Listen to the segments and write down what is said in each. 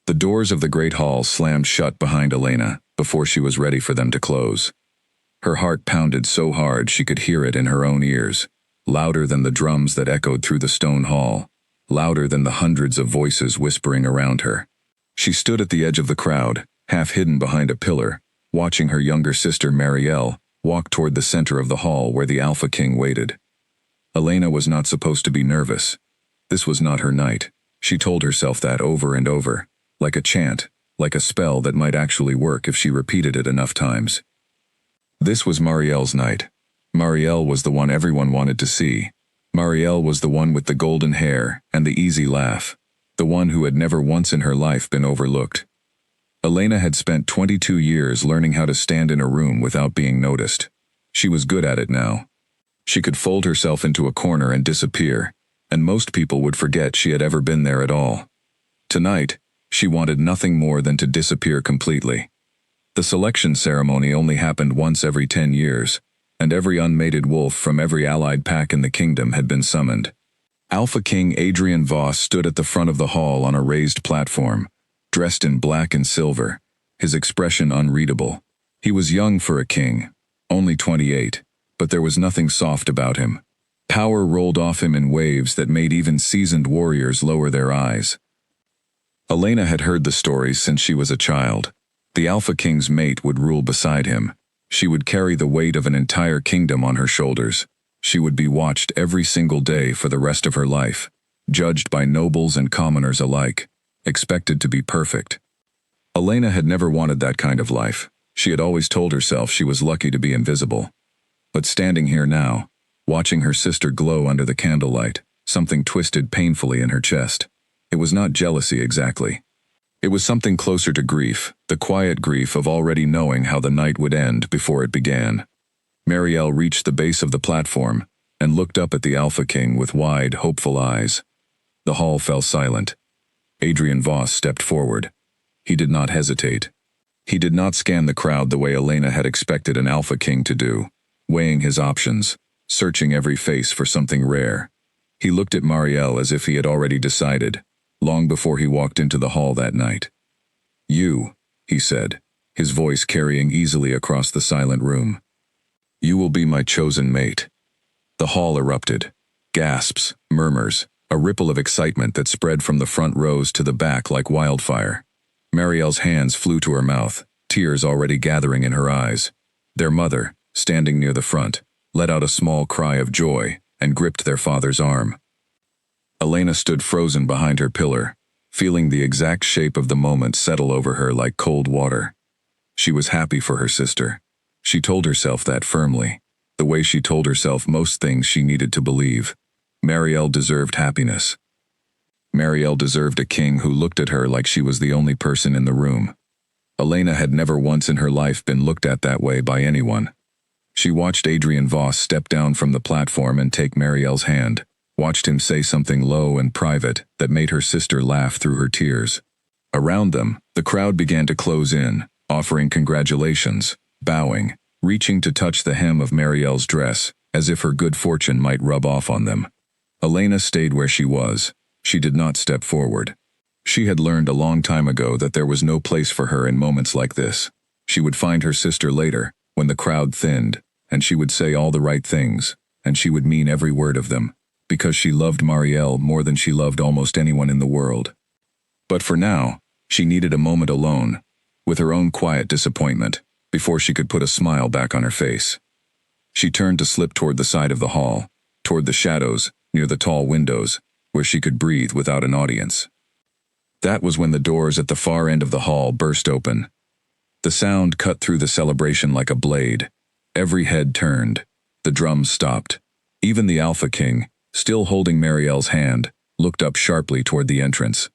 The doors of the great hall slammed shut behind Elena before she was ready for them to close. Her heart pounded so hard she could hear it in her own ears, louder than the drums that echoed through the stone hall, louder than the hundreds of voices whispering around her. She stood at the edge of the crowd, half hidden behind a pillar, watching her younger sister Marielle walk toward the center of the hall where the Alpha King waited. Elena was not supposed to be nervous. This was not her night. She told herself that over and over, like a chant, like a spell that might actually work if she repeated it enough times. This was Marielle's night. Marielle was the one everyone wanted to see. Marielle was the one with the golden hair and the easy laugh, the one who had never once in her life been overlooked. Elena had spent 22 years learning how to stand in a room without being noticed. She was good at it now. She could fold herself into a corner and disappear, and most people would forget she had ever been there at all. Tonight, she wanted nothing more than to disappear completely. The selection ceremony only happened once every 10 years, and every unmated wolf from every allied pack in the kingdom had been summoned. Alpha King Adrian Voss stood at the front of the hall on a raised platform, dressed in black and silver, his expression unreadable. He was young for a king, only 28, but there was nothing soft about him. Power rolled off him in waves that made even seasoned warriors lower their eyes. Elena had heard the stories since she was a child. The Alpha King's mate would rule beside him. She would carry the weight of an entire kingdom on her shoulders. She would be watched every single day for the rest of her life, judged by nobles and commoners alike, expected to be perfect. Elena had never wanted that kind of life. She had always told herself she was lucky to be invisible. But standing here now, watching her sister glow under the candlelight, something twisted painfully in her chest. It was not jealousy exactly. It was something closer to grief, the quiet grief of already knowing how the night would end before it began. Marielle reached the base of the platform and looked up at the Alpha King with wide, hopeful eyes. The hall fell silent. Adrian Voss stepped forward. He did not hesitate. He did not scan the crowd the way Elena had expected an Alpha King to do, weighing his options, searching every face for something rare. He looked at Marielle as if he had already decided, long before he walked into the hall that night. "You," he said, his voice carrying easily across the silent room. "You will be my chosen mate." The hall erupted. Gasps, murmurs, a ripple of excitement that spread from the front rows to the back like wildfire. Marielle's hands flew to her mouth, tears already gathering in her eyes. Their mother, standing near the front, let out a small cry of joy and gripped their father's arm. Elena stood frozen behind her pillar, feeling the exact shape of the moment settle over her like cold water. She was happy for her sister. She told herself that firmly, the way she told herself most things she needed to believe. Marielle deserved happiness. Marielle deserved a king who looked at her like she was the only person in the room. Elena had never once in her life been looked at that way by anyone. She watched Adrian Voss step down from the platform and take Marielle's hand, watched him say something low and private that made her sister laugh through her tears. Around them, the crowd began to close in, offering congratulations, bowing, reaching to touch the hem of Marielle's dress, as if her good fortune might rub off on them. Elena stayed where she was. She did not step forward. She had learned a long time ago that there was no place for her in moments like this. She would find her sister later, when the crowd thinned, and she would say all the right things, and she would mean every word of them, because she loved Marielle more than she loved almost anyone in the world. But for now, she needed a moment alone, with her own quiet disappointment, before she could put a smile back on her face. She turned to slip toward the side of the hall, toward the shadows, near the tall windows, where she could breathe without an audience. That was when the doors at the far end of the hall burst open. The sound cut through the celebration like a blade. Every head turned. The drums stopped. Even the Alpha King, still holding Marielle's hand, looked up sharply toward the entrance.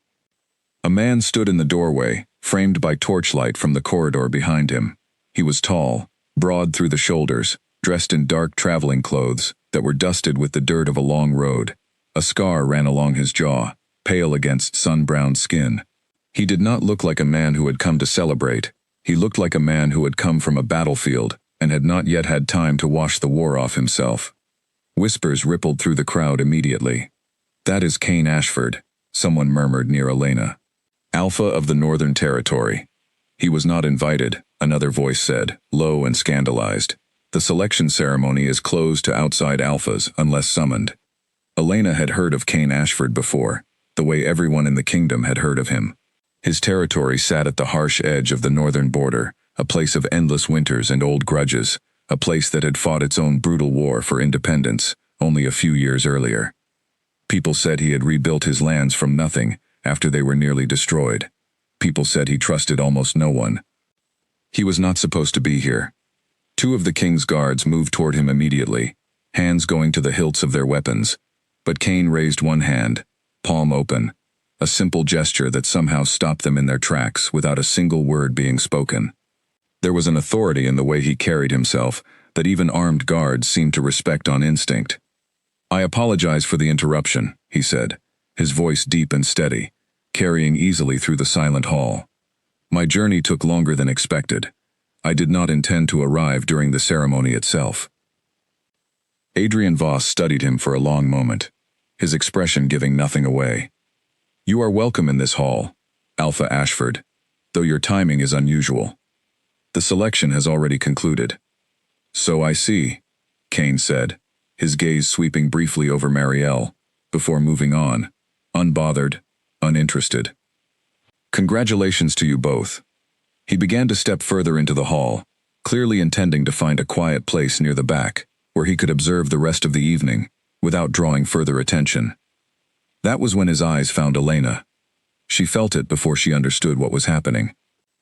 A man stood in the doorway, framed by torchlight from the corridor behind him. He was tall, broad through the shoulders, dressed in dark traveling clothes that were dusted with the dirt of a long road. A scar ran along his jaw, pale against sun-browned skin. He did not look like a man who had come to celebrate. He looked like a man who had come from a battlefield and had not yet had time to wash the war off himself. Whispers rippled through the crowd immediately. "That is Cain Ashford," someone murmured near Elena. Alpha of the Northern Territory. He was not invited, another voice said, low and scandalized. The selection ceremony is closed to outside alphas unless summoned. Elena had heard of Cain Ashford before, the way everyone in the kingdom had heard of him. His territory sat at the harsh edge of the northern border, a place of endless winters and old grudges, a place that had fought its own brutal war for independence only a few years earlier. People said he had rebuilt his lands from nothing after they were nearly destroyed. People said he trusted almost no one. He was not supposed to be here. Two of the king's guards moved toward him immediately, hands going to the hilts of their weapons. But Cain raised one hand, palm open, a simple gesture that somehow stopped them in their tracks without a single word being spoken. There was an authority in the way he carried himself that even armed guards seemed to respect on instinct. "I apologize for the interruption," he said, his voice deep and steady, carrying easily through the silent hall. "My journey took longer than expected. I did not intend to arrive during the ceremony itself." Adrian Voss studied him for a long moment, his expression giving nothing away. "You are welcome in this hall, Alpha Ashford, though your timing is unusual. The selection has already concluded." "So I see," Cain said, his gaze sweeping briefly over Marielle, before moving on, unbothered, uninterested. "Congratulations to you both." He began to step further into the hall, clearly intending to find a quiet place near the back, where he could observe the rest of the evening, without drawing further attention. That was when his eyes found Elena. She felt it before she understood what was happening.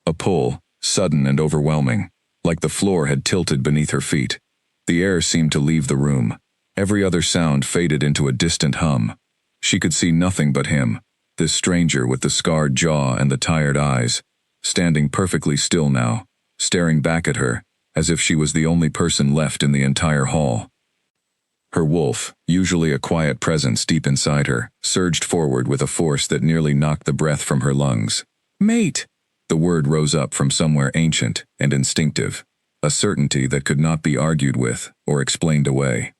A pull, sudden and overwhelming, like the floor had tilted beneath her feet. The air seemed to leave the room. Every other sound faded into a distant hum. She could see nothing but him, this stranger with the scarred jaw and the tired eyes, standing perfectly still now, staring back at her, as if she was the only person left in the entire hall. Her wolf, usually a quiet presence deep inside her, surged forward with a force that nearly knocked the breath from her lungs. "Mate!" The word rose up from somewhere ancient and instinctive, a certainty that could not be argued with or explained away.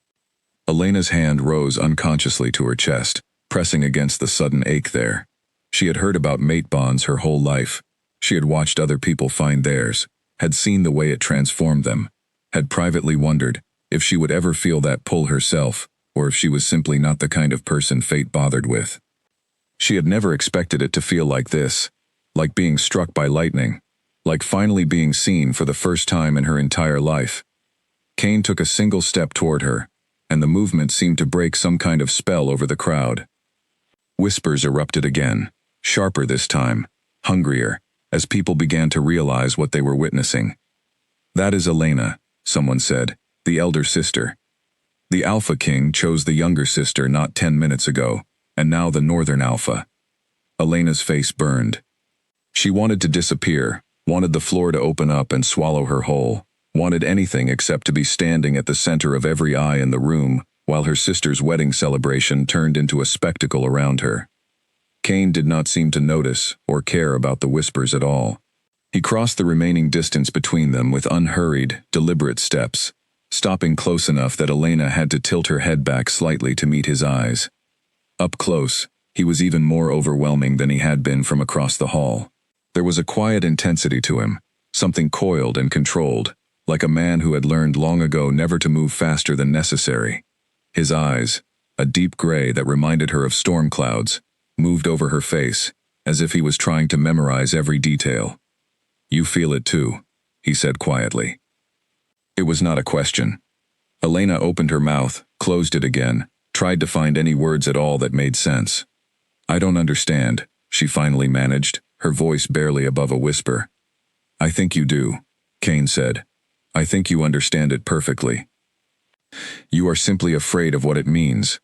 Elena's hand rose unconsciously to her chest, pressing against the sudden ache there. She had heard about mate bonds her whole life. She had watched other people find theirs, had seen the way it transformed them, had privately wondered if she would ever feel that pull herself, or if she was simply not the kind of person fate bothered with. She had never expected it to feel like this, like being struck by lightning, like finally being seen for the first time in her entire life. Cain took a single step toward her, and the movement seemed to break some kind of spell over the crowd. Whispers erupted again, sharper this time, hungrier, as people began to realize what they were witnessing. "That is Elena," someone said, "the elder sister. The Alpha King chose the younger sister not 10 minutes ago, and now the Northern Alpha." Elena's face burned. She wanted to disappear, wanted the floor to open up and swallow her whole, wanted anything except to be standing at the center of every eye in the room while her sister's wedding celebration turned into a spectacle around her. Cain did not seem to notice or care about the whispers at all. He crossed the remaining distance between them with unhurried, deliberate steps, stopping close enough that Elena had to tilt her head back slightly to meet his eyes. Up close, he was even more overwhelming than he had been from across the hall. There was a quiet intensity to him, something coiled and controlled, like a man who had learned long ago never to move faster than necessary. His eyes, a deep gray that reminded her of storm clouds, moved over her face, as if he was trying to memorize every detail. "You feel it too," he said quietly. It was not a question. Elena opened her mouth, closed it again, tried to find any words at all that made sense. "I don't understand," she finally managed, her voice barely above a whisper. "I think you do," Cain said. "I think you understand it perfectly. You are simply afraid of what it means."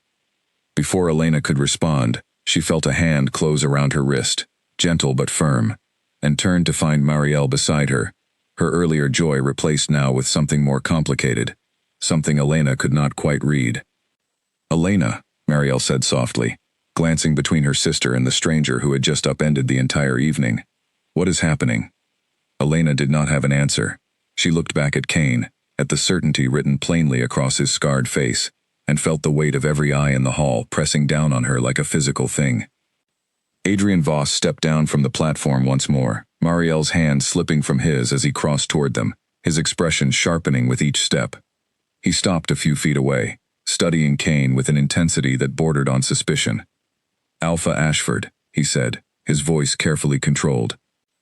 Before Elena could respond, she felt a hand close around her wrist, gentle but firm, and turned to find Marielle beside her, her earlier joy replaced now with something more complicated, something Elena could not quite read. "Elena," Marielle said softly, glancing between her sister and the stranger who had just upended the entire evening. "What is happening?" Elena did not have an answer. She looked back at Cain, at the certainty written plainly across his scarred face, and felt the weight of every eye in the hall pressing down on her like a physical thing. Adrian Voss stepped down from the platform once more, Marielle's hand slipping from his as he crossed toward them, his expression sharpening with each step. He stopped a few feet away, studying Kane with an intensity that bordered on suspicion. "Alpha Ashford," he said, his voice carefully controlled.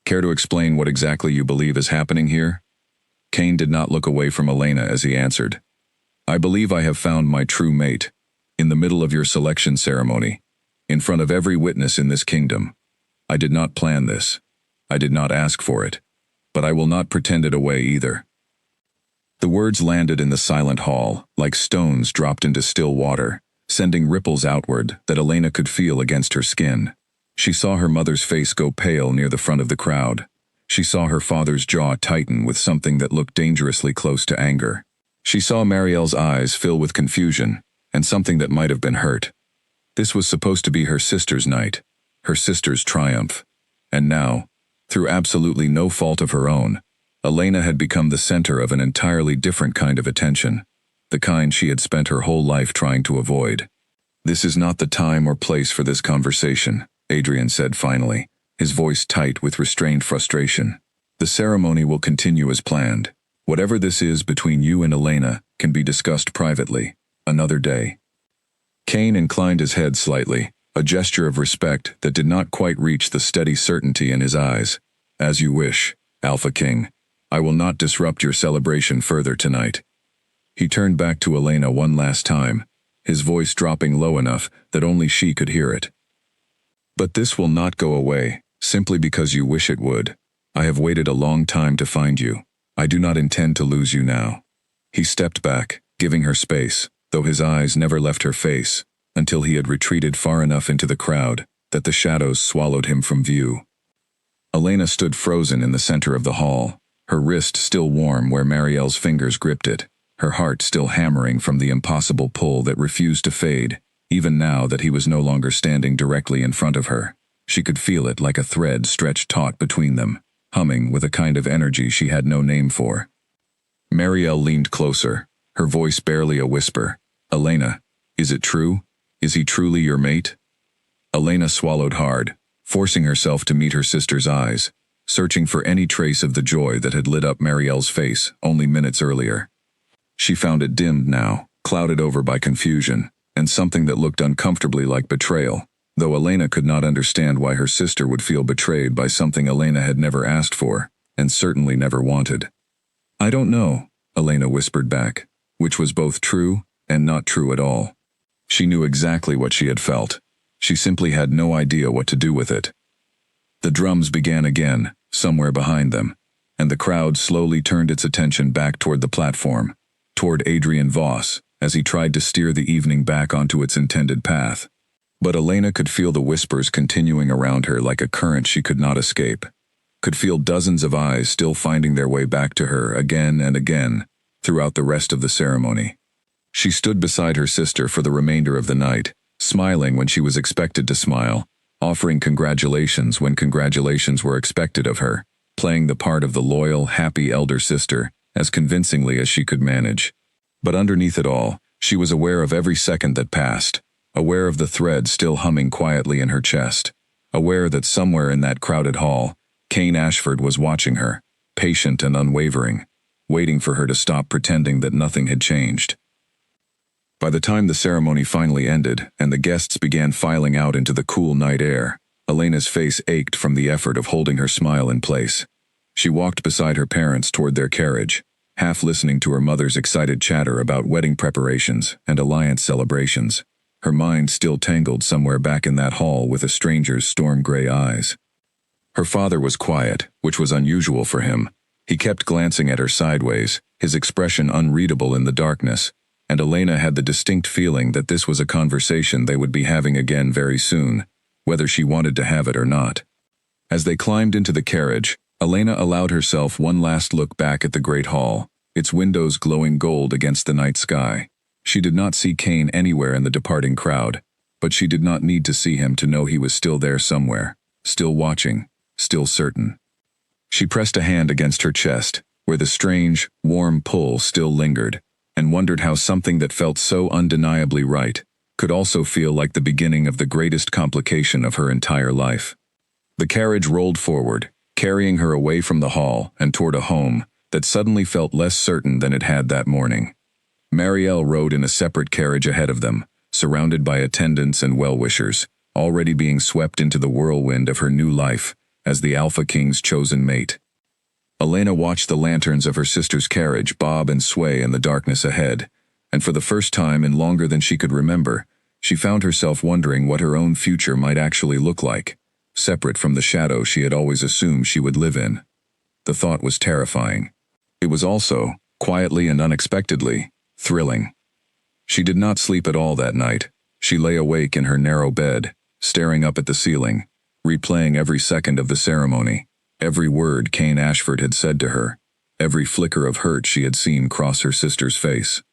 "Care to explain what exactly you believe is happening here?" Kane did not look away from Elena as he answered. "I believe I have found my true mate. In the middle of your selection ceremony, in front of every witness in this kingdom. I did not plan this. I did not ask for it. But I will not pretend it away either." The words landed in the silent hall, like stones dropped into still water, sending ripples outward that Elena could feel against her skin. She saw her mother's face go pale near the front of the crowd. She saw her father's jaw tighten with something that looked dangerously close to anger. She saw Marielle's eyes fill with confusion, and something that might have been hurt. This was supposed to be her sister's night, her sister's triumph. And now, through absolutely no fault of her own, Elena had become the center of an entirely different kind of attention, the kind she had spent her whole life trying to avoid. "This is not the time or place for this conversation," Adrian said finally, his voice tight with restrained frustration. "The ceremony will continue as planned. Whatever this is between you and Elena can be discussed privately, another day." Kane inclined his head slightly, a gesture of respect that did not quite reach the steady certainty in his eyes. "As you wish, Alpha King. I will not disrupt your celebration further tonight." He turned back to Elena one last time, his voice dropping low enough that only she could hear it. "But this will not go away, simply because you wish it would. I have waited a long time to find you. I do not intend to lose you now." He stepped back, giving her space, though his eyes never left her face, until he had retreated far enough into the crowd that the shadows swallowed him from view. Elena stood frozen in the center of the hall, her wrist still warm where Marielle's fingers gripped it, her heart still hammering from the impossible pull that refused to fade, even now that he was no longer standing directly in front of her. She could feel it like a thread stretched taut between them, humming with a kind of energy she had no name for. Marielle leaned closer, her voice barely a whisper. "Elena, is it true? Is he truly your mate?" Elena swallowed hard, forcing herself to meet her sister's eyes, searching for any trace of the joy that had lit up Marielle's face only minutes earlier. She found it dimmed now, clouded over by confusion, and something that looked uncomfortably like betrayal, though Elena could not understand why her sister would feel betrayed by something Elena had never asked for, and certainly never wanted. "I don't know," Elena whispered back, which was both true and not true at all. She knew exactly what she had felt. She simply had no idea what to do with it. The drums began again, somewhere behind them, and the crowd slowly turned its attention back toward the platform, toward Adrian Voss, as he tried to steer the evening back onto its intended path. But Elena could feel the whispers continuing around her like a current she could not escape, could feel dozens of eyes still finding their way back to her again and again throughout the rest of the ceremony. She stood beside her sister for the remainder of the night, smiling when she was expected to smile, offering congratulations when congratulations were expected of her, playing the part of the loyal, happy elder sister as convincingly as she could manage. But underneath it all, she was aware of every second that passed, aware of the thread still humming quietly in her chest, aware that somewhere in that crowded hall, Kane Ashford was watching her, patient and unwavering, waiting for her to stop pretending that nothing had changed. By the time the ceremony finally ended and the guests began filing out into the cool night air, Elena's face ached from the effort of holding her smile in place. She walked beside her parents toward their carriage, half listening to her mother's excited chatter about wedding preparations and alliance celebrations, her mind still tangled somewhere back in that hall with a stranger's storm-gray eyes. Her father was quiet, which was unusual for him. He kept glancing at her sideways, his expression unreadable in the darkness, and Elena had the distinct feeling that this was a conversation they would be having again very soon, whether she wanted to have it or not. As they climbed into the carriage, Elena allowed herself one last look back at the great hall, its windows glowing gold against the night sky. She did not see Kane anywhere in the departing crowd, but she did not need to see him to know he was still there somewhere, still watching, still certain. She pressed a hand against her chest, where the strange, warm pull still lingered, and wondered how something that felt so undeniably right could also feel like the beginning of the greatest complication of her entire life. The carriage rolled forward, carrying her away from the hall and toward a home that suddenly felt less certain than it had that morning. Marielle rode in a separate carriage ahead of them, surrounded by attendants and well-wishers, already being swept into the whirlwind of her new life as the Alpha King's chosen mate. Elena watched the lanterns of her sister's carriage bob and sway in the darkness ahead, and for the first time in longer than she could remember, she found herself wondering what her own future might actually look like, separate from the shadow she had always assumed she would live in. The thought was terrifying. It was also, quietly and unexpectedly, thrilling. She did not sleep at all that night. She lay awake in her narrow bed, staring up at the ceiling, replaying every second of the ceremony, every word Cain Ashford had said to her, every flicker of hurt she had seen cross her sister's face.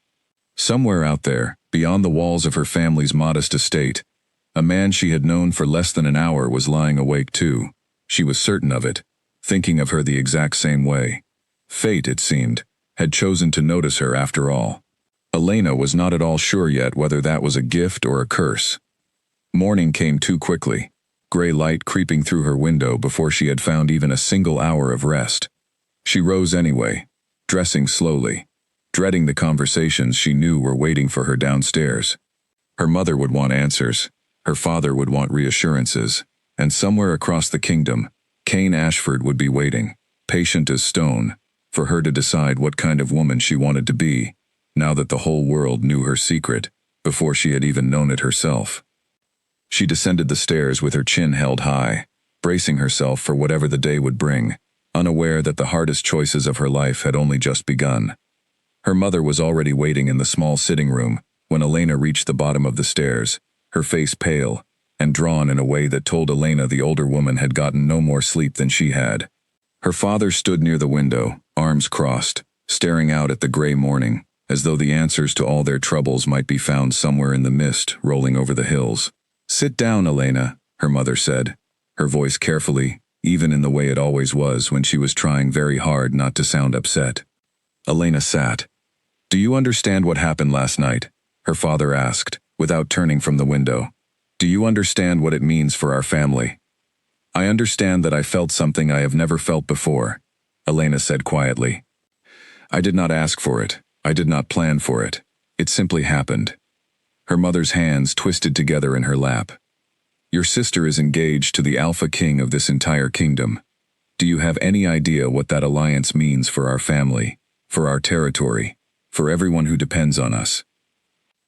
Somewhere out there, beyond the walls of her family's modest estate, a man she had known for less than an hour was lying awake too. She was certain of it, thinking of her the exact same way. Fate, it seemed, had chosen to notice her after all. Elena was not at all sure yet whether that was a gift or a curse. Morning came too quickly, gray light creeping through her window before she had found even a single hour of rest. She rose anyway, dressing slowly, dreading the conversations she knew were waiting for her downstairs. Her mother would want answers, her father would want reassurances, and somewhere across the kingdom, Cain Ashford would be waiting, patient as stone, for her to decide what kind of woman she wanted to be, now that the whole world knew her secret, before she had even known it herself. She descended the stairs with her chin held high, bracing herself for whatever the day would bring, unaware that the hardest choices of her life had only just begun. Her mother was already waiting in the small sitting room when Elena reached the bottom of the stairs, her face pale, and drawn in a way that told Elena the older woman had gotten no more sleep than she had. Her father stood near the window, arms crossed, staring out at the gray morning, as though the answers to all their troubles might be found somewhere in the mist rolling over the hills. "Sit down, Elena," her mother said, her voice carefully, even in the way it always was when she was trying very hard not to sound upset. Elena sat. "Do you understand what happened last night?" her father asked, without turning from the window. "Do you understand what it means for our family?" "I understand that I felt something I have never felt before," Elena said quietly. "I did not ask for it. I did not plan for it. It simply happened." Her mother's hands twisted together in her lap. "Your sister is engaged to the Alpha King of this entire kingdom. Do you have any idea what that alliance means for our family, for our territory, for everyone who depends on us?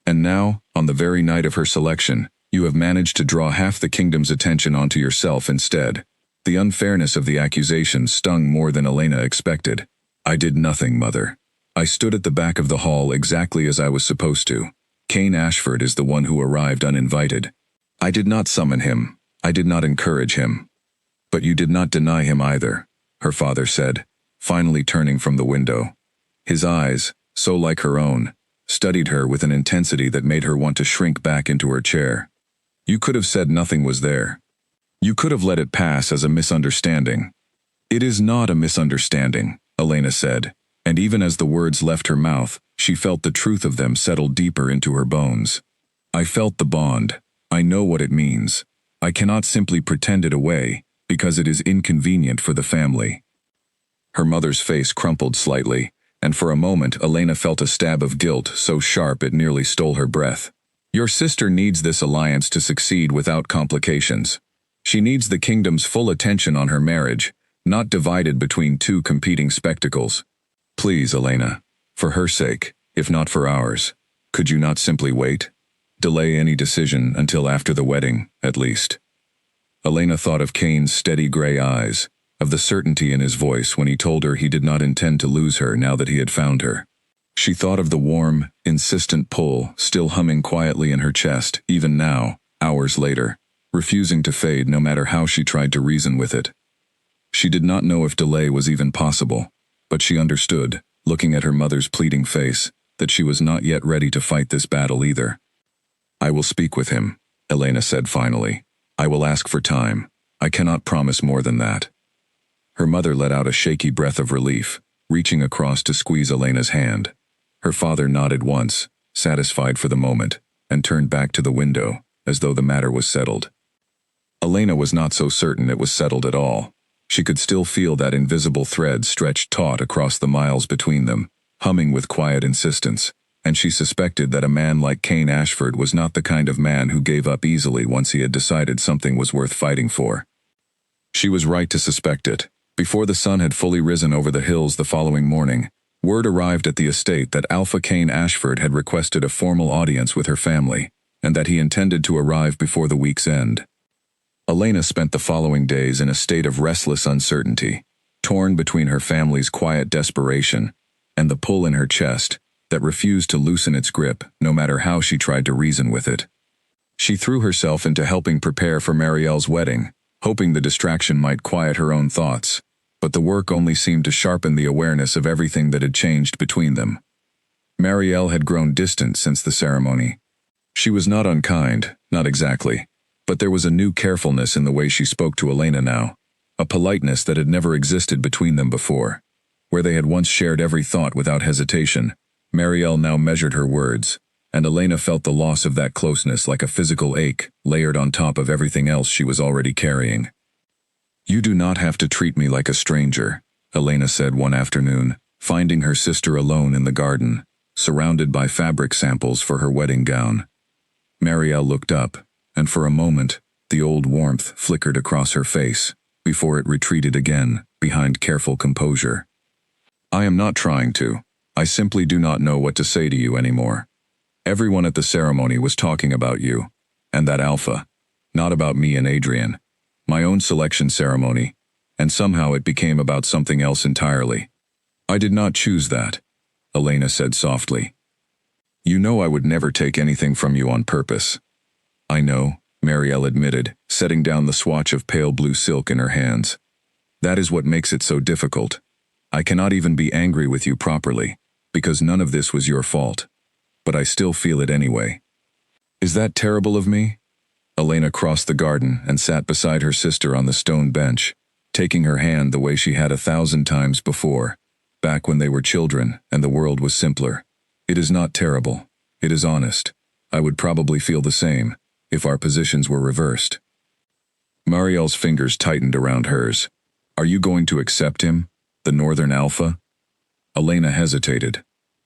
And now, on the very night of her selection, you have managed to draw half the kingdom's attention onto yourself instead." The unfairness of the accusation stung more than Elena expected. "I did nothing, Mother. I stood at the back of the hall exactly as I was supposed to. Cain Ashford is the one who arrived uninvited. I did not summon him. I did not encourage him." "But you did not deny him either," her father said, finally turning from the window. His eyes, so like her own, studied her with an intensity that made her want to shrink back into her chair. "You could have said nothing was there. You could have let it pass as a misunderstanding." "It is not a misunderstanding," Elena said, and even as the words left her mouth, she felt the truth of them settle deeper into her bones. "I felt the bond. I know what it means. I cannot simply pretend it away, because it is inconvenient for the family." Her mother's face crumpled slightly, and for a moment Elena felt a stab of guilt so sharp it nearly stole her breath. "Your sister needs this alliance to succeed without complications. She needs the kingdom's full attention on her marriage, not divided between two competing spectacles. Please, Elena, for her sake, if not for ours, could you not simply wait? Delay any decision until after the wedding, at least." Elena thought of Cain's steady gray eyes, of the certainty in his voice when he told her he did not intend to lose her now that he had found her. She thought of the warm, insistent pull still humming quietly in her chest, even now, hours later, refusing to fade no matter how she tried to reason with it. She did not know if delay was even possible, but she understood, looking at her mother's pleading face, that she was not yet ready to fight this battle either. "I will speak with him," Elena said finally. "I will ask for time. I cannot promise more than that." Her mother let out a shaky breath of relief, reaching across to squeeze Elena's hand. Her father nodded once, satisfied for the moment, and turned back to the window, as though the matter was settled. Elena was not so certain it was settled at all. She could still feel that invisible thread stretched taut across the miles between them, humming with quiet insistence, and she suspected that a man like Cain Ashford was not the kind of man who gave up easily once he had decided something was worth fighting for. She was right to suspect it. Before the sun had fully risen over the hills the following morning, word arrived at the estate that Alpha Cain Ashford had requested a formal audience with her family, and that he intended to arrive before the week's end. Elena spent the following days in a state of restless uncertainty, torn between her family's quiet desperation and the pull in her chest that refused to loosen its grip no matter how she tried to reason with it. She threw herself into helping prepare for Marielle's wedding, hoping the distraction might quiet her own thoughts, but the work only seemed to sharpen the awareness of everything that had changed between them. Marielle had grown distant since the ceremony. She was not unkind, not exactly, but there was a new carefulness in the way she spoke to Elena now, a politeness that had never existed between them before. Where they had once shared every thought without hesitation, Marielle now measured her words, and Elena felt the loss of that closeness like a physical ache layered on top of everything else she was already carrying. "You do not have to treat me like a stranger," Elena said one afternoon, finding her sister alone in the garden, surrounded by fabric samples for her wedding gown. Marielle looked up, and for a moment, the old warmth flickered across her face, before it retreated again, behind careful composure. "I am not trying to. I simply do not know what to say to you anymore. Everyone at the ceremony was talking about you, and that Alpha, not about me and Adrian, my own selection ceremony, and somehow it became about something else entirely. I did not choose that," Elena said softly. "You know I would never take anything from you on purpose." "I know," Marielle admitted, setting down the swatch of pale blue silk in her hands. "That is what makes it so difficult. I cannot even be angry with you properly, because none of this was your fault. But I still feel it anyway." "Is that terrible of me?" Elena crossed the garden and sat beside her sister on the stone bench, taking her hand the way she had 1,000 times before, back when they were children and the world was simpler. "It is not terrible. It is honest. I would probably feel the same, if our positions were reversed." Marielle's fingers tightened around hers. "Are you going to accept him, the Northern Alpha?" Elena hesitated.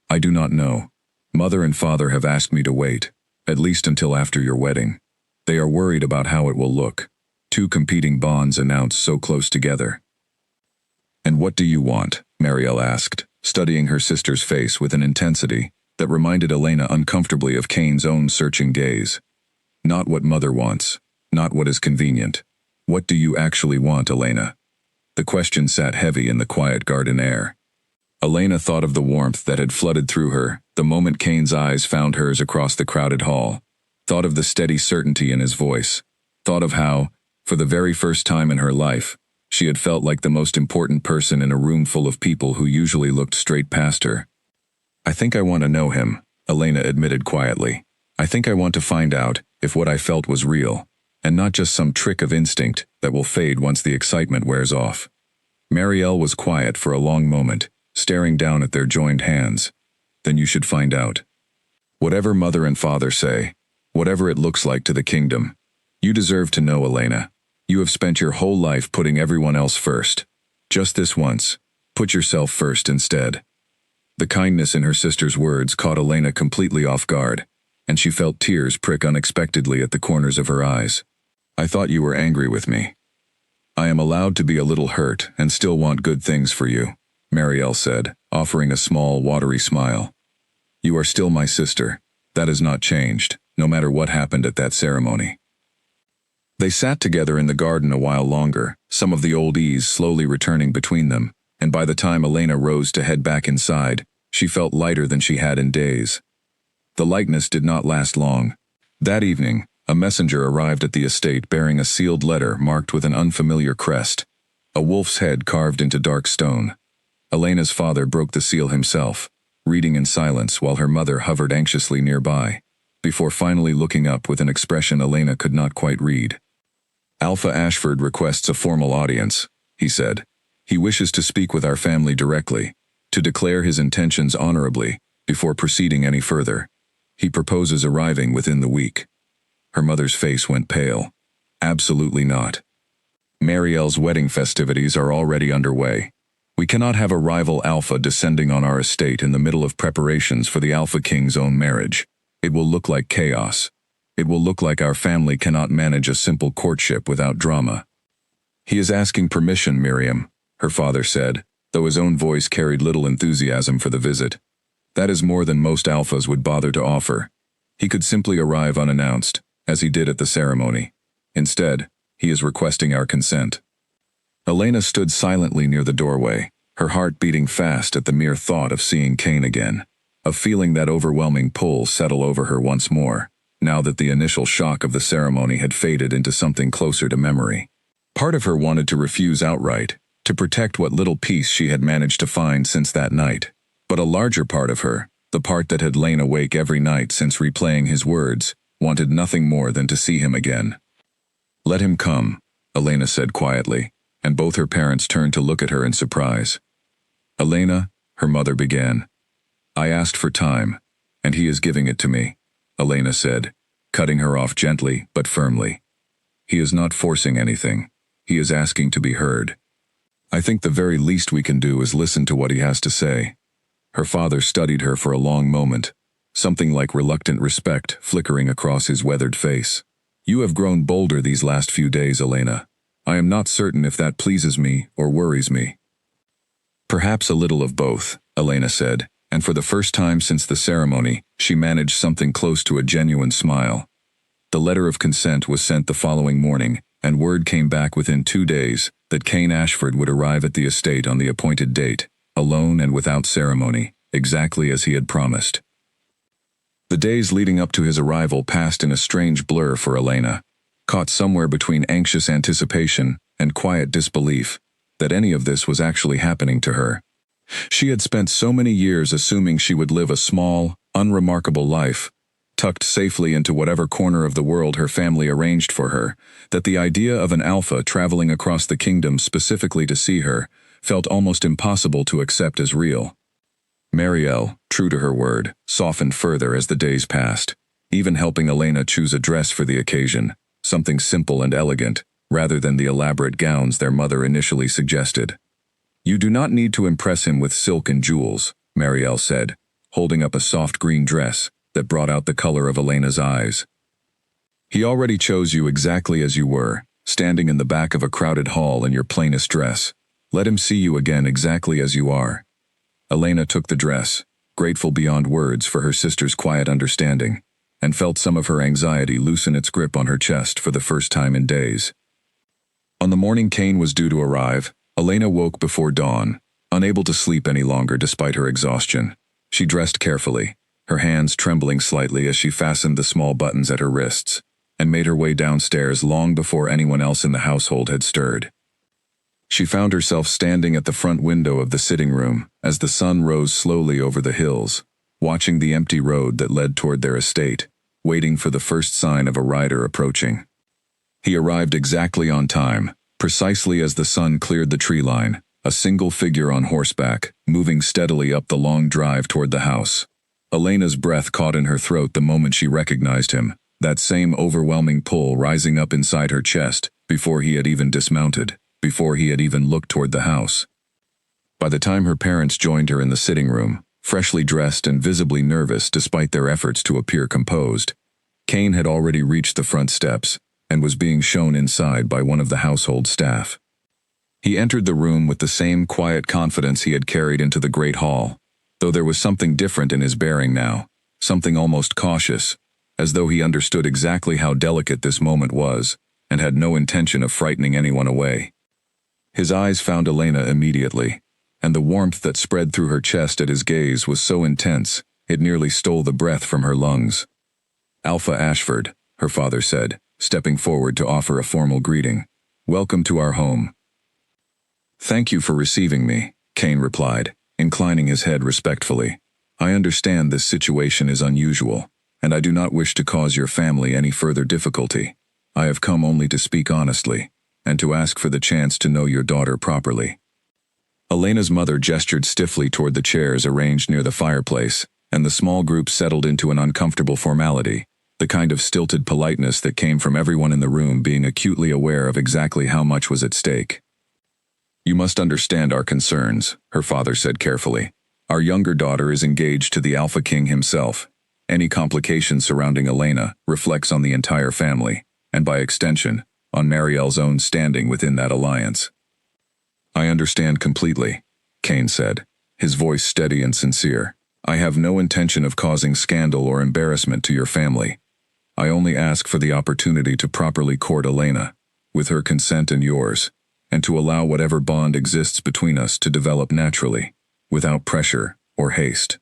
"I do not know. Mother and father have asked me to wait, at least until after your wedding. They are worried about how it will look. Two competing bonds announced so close together." "And what do you want?" Marielle asked, studying her sister's face with an intensity that reminded Elena uncomfortably of Cain's own searching gaze. "Not what mother wants, not what is convenient. What do you actually want, Elena?" The question sat heavy in the quiet garden air. Elena thought of the warmth that had flooded through her the moment Cain's eyes found hers across the crowded hall, thought of the steady certainty in his voice, thought of how, for the very first time in her life, she had felt like the most important person in a room full of people who usually looked straight past her. "I think I want to know him," Elena admitted quietly. "I think I want to find out if what I felt was real, and not just some trick of instinct that will fade once the excitement wears off." Marielle was quiet for a long moment, staring down at their joined hands. "Then you should find out. Whatever mother and father say, whatever it looks like to the kingdom, you deserve to know, Elena. You have spent your whole life putting everyone else first. Just this once, put yourself first instead." The kindness in her sister's words caught Elena completely off guard, and she felt tears prick unexpectedly at the corners of her eyes. "I thought you were angry with me." "I am allowed to be a little hurt and still want good things for you," Marielle said, offering a small, watery smile. "You are still my sister. That has not changed, no matter what happened at that ceremony." They sat together in the garden a while longer, some of the old ease slowly returning between them, and by the time Elena rose to head back inside, she felt lighter than she had in days. The lightness did not last long. That evening, a messenger arrived at the estate bearing a sealed letter marked with an unfamiliar crest, a wolf's head carved into dark stone. Elena's father broke the seal himself, reading in silence while her mother hovered anxiously nearby, before finally looking up with an expression Elena could not quite read. "Alpha Ashford requests a formal audience," he said. "He wishes to speak with our family directly, to declare his intentions honorably, before proceeding any further. He proposes arriving within the week. Her mother's face went pale. Absolutely not. Marielle's wedding festivities are already underway. We cannot have a rival alpha descending on our estate in the middle of preparations for the Alpha King's own marriage. It will look like chaos. It will look like our family cannot manage a simple courtship without drama. He is asking permission, Miriam, her father said, though his own voice carried little enthusiasm for the visit. That is more than most alphas would bother to offer. He could simply arrive unannounced, as he did at the ceremony. Instead, he is requesting our consent. Elena stood silently near the doorway, her heart beating fast at the mere thought of seeing Cain again. A feeling that overwhelming pull settled over her once more, now that the initial shock of the ceremony had faded into something closer to memory. Part of her wanted to refuse outright, to protect what little peace she had managed to find since that night. But a larger part of her, the part that had lain awake every night since replaying his words, wanted nothing more than to see him again. "Let him come," Elena said quietly, and both her parents turned to look at her in surprise. "Elena," her mother began. "I asked for time, and he is giving it to me," Elena said, cutting her off gently but firmly. "He is not forcing anything. He is asking to be heard. I think the very least we can do is listen to what he has to say." Her father studied her for a long moment, something like reluctant respect flickering across his weathered face. "You have grown bolder these last few days, Elena. I am not certain if that pleases me or worries me." "Perhaps a little of both," Elena said, and for the first time since the ceremony, she managed something close to a genuine smile. The letter of consent was sent the following morning, and word came back within 2 days that Cain Ashford would arrive at the estate on the appointed date, alone and without ceremony, exactly as he had promised. The days leading up to his arrival passed in a strange blur for Elena, caught somewhere between anxious anticipation and quiet disbelief that any of this was actually happening to her. She had spent so many years assuming she would live a small, unremarkable life, tucked safely into whatever corner of the world her family arranged for her, that the idea of an alpha traveling across the kingdom specifically to see her felt almost impossible to accept as real. Marielle, true to her word, softened further as the days passed, even helping Elena choose a dress for the occasion, something simple and elegant, rather than the elaborate gowns their mother initially suggested. "You do not need to impress him with silk and jewels," Marielle said, holding up a soft green dress that brought out the color of Elena's eyes. "He already chose you exactly as you were, standing in the back of a crowded hall in your plainest dress. Let him see you again exactly as you are." Elena took the dress, grateful beyond words for her sister's quiet understanding, and felt some of her anxiety loosen its grip on her chest for the first time in days. On the morning Cain was due to arrive, Elena woke before dawn, unable to sleep any longer despite her exhaustion. She dressed carefully, her hands trembling slightly as she fastened the small buttons at her wrists, and made her way downstairs long before anyone else in the household had stirred. She found herself standing at the front window of the sitting room as the sun rose slowly over the hills, watching the empty road that led toward their estate, waiting for the first sign of a rider approaching. He arrived exactly on time, precisely as the sun cleared the tree line, a single figure on horseback, moving steadily up the long drive toward the house. Elena's breath caught in her throat the moment she recognized him, that same overwhelming pull rising up inside her chest before he had even dismounted, before he had even looked toward the house. By the time her parents joined her in the sitting room, freshly dressed and visibly nervous despite their efforts to appear composed, Cain had already reached the front steps and was being shown inside by one of the household staff. He entered the room with the same quiet confidence he had carried into the great hall, though there was something different in his bearing now, something almost cautious, as though he understood exactly how delicate this moment was and had no intention of frightening anyone away. His eyes found Elena immediately, and the warmth that spread through her chest at his gaze was so intense it nearly stole the breath from her lungs. "Alpha Ashford," her father said, stepping forward to offer a formal greeting. "Welcome to our home." "Thank you for receiving me," Cain replied, inclining his head respectfully. "I understand this situation is unusual, and I do not wish to cause your family any further difficulty. I have come only to speak honestly, and to ask for the chance to know your daughter properly." Elena's mother gestured stiffly toward the chairs arranged near the fireplace, and the small group settled into an uncomfortable formality, the kind of stilted politeness that came from everyone in the room being acutely aware of exactly how much was at stake. "You must understand our concerns," her father said carefully. "Our younger daughter is engaged to the Alpha King himself. Any complication surrounding Elena reflects on the entire family, and by extension, on Marielle's own standing within that alliance." "I understand completely," Kane said, his voice steady and sincere. "I have no intention of causing scandal or embarrassment to your family. I only ask for the opportunity to properly court Elena, with her consent and yours, and to allow whatever bond exists between us to develop naturally, without pressure or haste."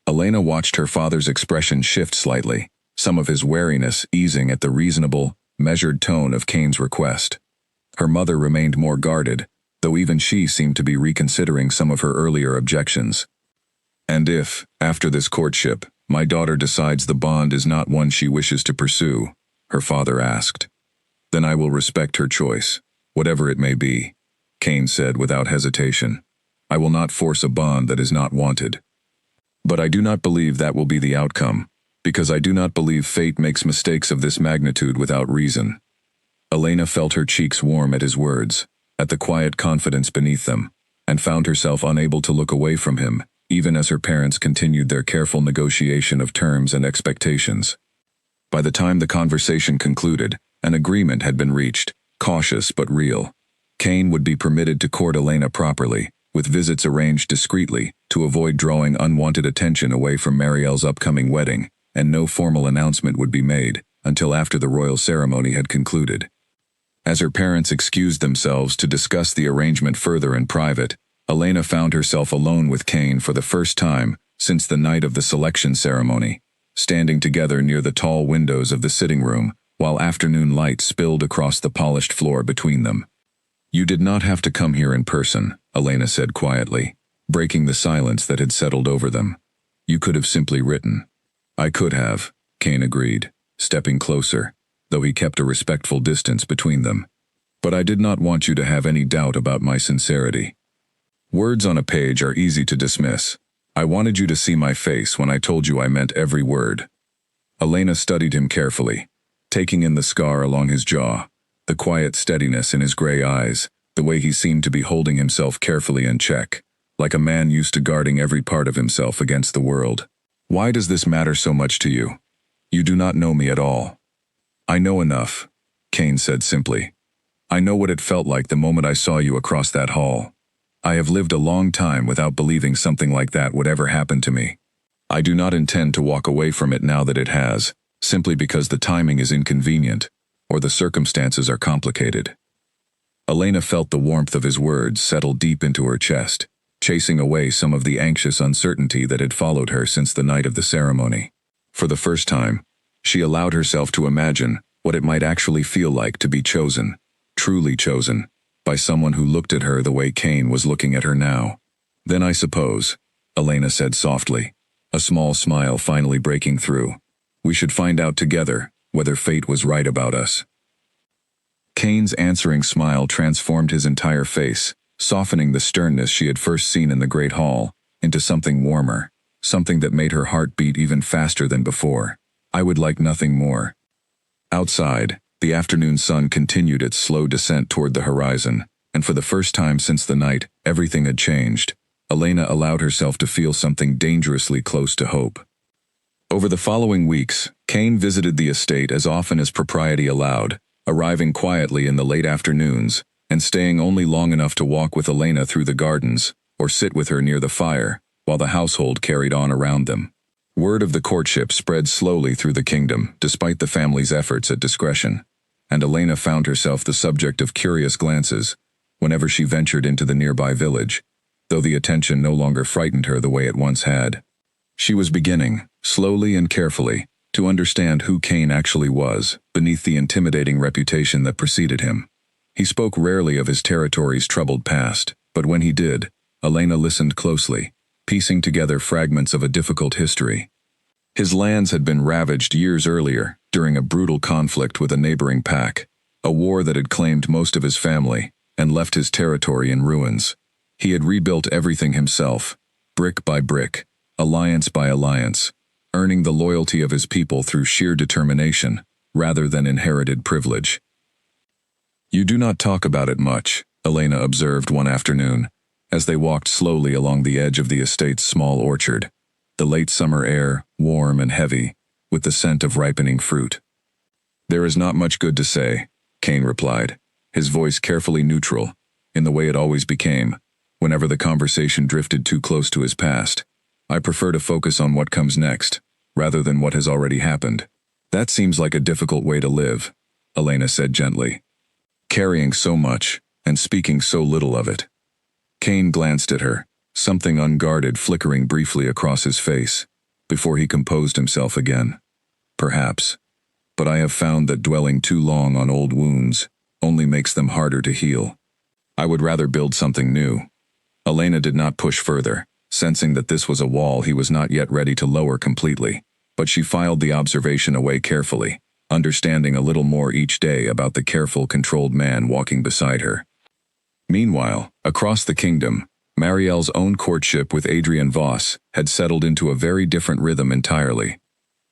Elena watched her father's expression shift slightly, some of his wariness easing at the reasonable, measured tone of Kane's request. Her mother remained more guarded, though even she seemed to be reconsidering some of her earlier objections. "And if, after this courtship, my daughter decides the bond is not one she wishes to pursue," her father asked, "then I will respect her choice, whatever it may be," Kane said without hesitation. "I will not force a bond that is not wanted. But I do not believe that will be the outcome, because I do not believe fate makes mistakes of this magnitude without reason." Elena felt her cheeks warm at his words, at the quiet confidence beneath them, and found herself unable to look away from him, even as her parents continued their careful negotiation of terms and expectations. By the time the conversation concluded, an agreement had been reached, cautious but real. Kane would be permitted to court Elena properly, with visits arranged discreetly, to avoid drawing unwanted attention away from Marielle's upcoming wedding, and no formal announcement would be made until after the royal ceremony had concluded. As her parents excused themselves to discuss the arrangement further in private, Elena found herself alone with Kane for the first time since the night of the selection ceremony, standing together near the tall windows of the sitting room, while afternoon light spilled across the polished floor between them. "You did not have to come here in person," Elena said quietly, breaking the silence that had settled over them. "You could have simply written." "I could have," Kane agreed, stepping closer, though he kept a respectful distance between them. "But I did not want you to have any doubt about my sincerity. Words on a page are easy to dismiss. I wanted you to see my face when I told you I meant every word." Elena studied him carefully, taking in the scar along his jaw, the quiet steadiness in his gray eyes, the way he seemed to be holding himself carefully in check, like a man used to guarding every part of himself against the world. "Why does this matter so much to you? You do not know me at all." "I know enough," Kane said simply. "I know what it felt like the moment I saw you across that hall. I have lived a long time without believing something like that would ever happen to me. I do not intend to walk away from it now that it has, simply because the timing is inconvenient, or the circumstances are complicated." Elena felt the warmth of his words settle deep into her chest, chasing away some of the anxious uncertainty that had followed her since the night of the ceremony. For the first time, she allowed herself to imagine what it might actually feel like to be chosen, truly chosen, by someone who looked at her the way Kane was looking at her now. "Then I suppose," Elena said softly, a small smile finally breaking through, "we should find out together whether fate was right about us." Kane's answering smile transformed his entire face, softening the sternness she had first seen in the great hall into something warmer, something that made her heart beat even faster than before. "I would like nothing more." Outside, the afternoon sun continued its slow descent toward the horizon, and for the first time since the night, everything had changed. Elena allowed herself to feel something dangerously close to hope. Over the following weeks, Kane visited the estate as often as propriety allowed, arriving quietly in the late afternoons, and staying only long enough to walk with Elena through the gardens, or sit with her near the fire, while the household carried on around them. Word of the courtship spread slowly through the kingdom, despite the family's efforts at discretion, and Elena found herself the subject of curious glances whenever she ventured into the nearby village, though the attention no longer frightened her the way it once had. She was beginning, slowly and carefully, to understand who Kane actually was, beneath the intimidating reputation that preceded him. He spoke rarely of his territory's troubled past, but when he did, Elena listened closely, piecing together fragments of a difficult history. His lands had been ravaged years earlier, during a brutal conflict with a neighboring pack, a war that had claimed most of his family, and left his territory in ruins. He had rebuilt everything himself, brick by brick, alliance by alliance, earning the loyalty of his people through sheer determination, rather than inherited privilege. "You do not talk about it much," Elena observed one afternoon, as they walked slowly along the edge of the estate's small orchard, the late summer air warm and heavy, with the scent of ripening fruit. "There is not much good to say," Kane replied, his voice carefully neutral, in the way it always became, whenever the conversation drifted too close to his past. "I prefer to focus on what comes next, rather than what has already happened." "That seems like a difficult way to live," Elena said gently. "Carrying so much, and speaking so little of it." Kane glanced at her, something unguarded flickering briefly across his face, before he composed himself again. "Perhaps. But I have found that dwelling too long on old wounds only makes them harder to heal. I would rather build something new." Elena did not push further, sensing that this was a wall he was not yet ready to lower completely, but she filed the observation away carefully, understanding a little more each day about the careful, controlled man walking beside her. Meanwhile, across the kingdom, Marielle's own courtship with Adrian Voss had settled into a very different rhythm entirely.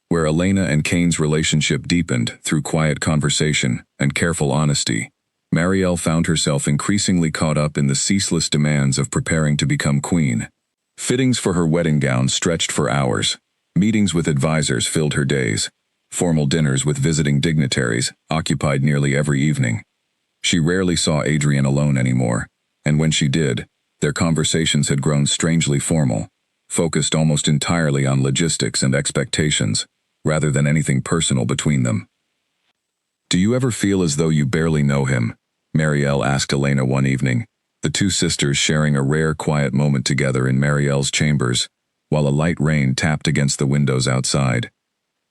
Where Elena and Kane's relationship deepened through quiet conversation and careful honesty, Marielle found herself increasingly caught up in the ceaseless demands of preparing to become queen. Fittings for her wedding gown stretched for hours, meetings with advisors filled her days, formal dinners with visiting dignitaries occupied nearly every evening. She rarely saw Adrian alone anymore, and when she did, their conversations had grown strangely formal, focused almost entirely on logistics and expectations, rather than anything personal between them. "Do you ever feel as though you barely know him?" Marielle asked Elena one evening, the two sisters sharing a rare quiet moment together in Marielle's chambers, while a light rain tapped against the windows outside.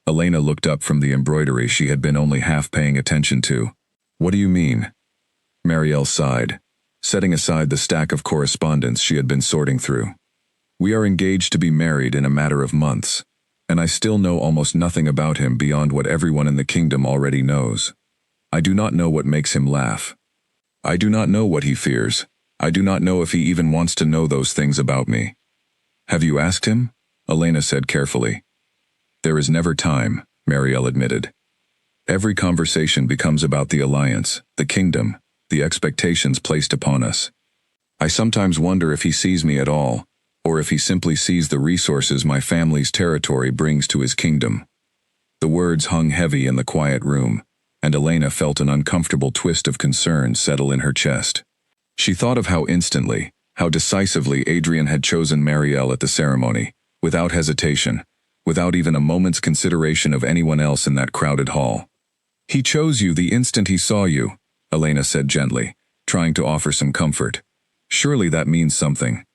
Elena looked up from the embroidery she had been only half paying attention to. "What do you mean?" Marielle sighed, setting aside the stack of correspondence she had been sorting through. "We are engaged to be married in a matter of months, and I still know almost nothing about him beyond what everyone in the kingdom already knows. I do not know what makes him laugh. I do not know what he fears. I do not know if he even wants to know those things about me." "Have you asked him?" Elena said carefully. "There is never time," Marielle admitted. "Every conversation becomes about the alliance, the kingdom, the expectations placed upon us. I sometimes wonder if he sees me at all, or if he simply sees the resources my family's territory brings to his kingdom." The words hung heavy in the quiet room, and Elena felt an uncomfortable twist of concern settle in her chest. She thought of how instantly, how decisively Adrian had chosen Marielle at the ceremony, without hesitation, without even a moment's consideration of anyone else in that crowded hall. "He chose you the instant he saw you," Elena said gently, trying to offer some comfort. "Surely that means something."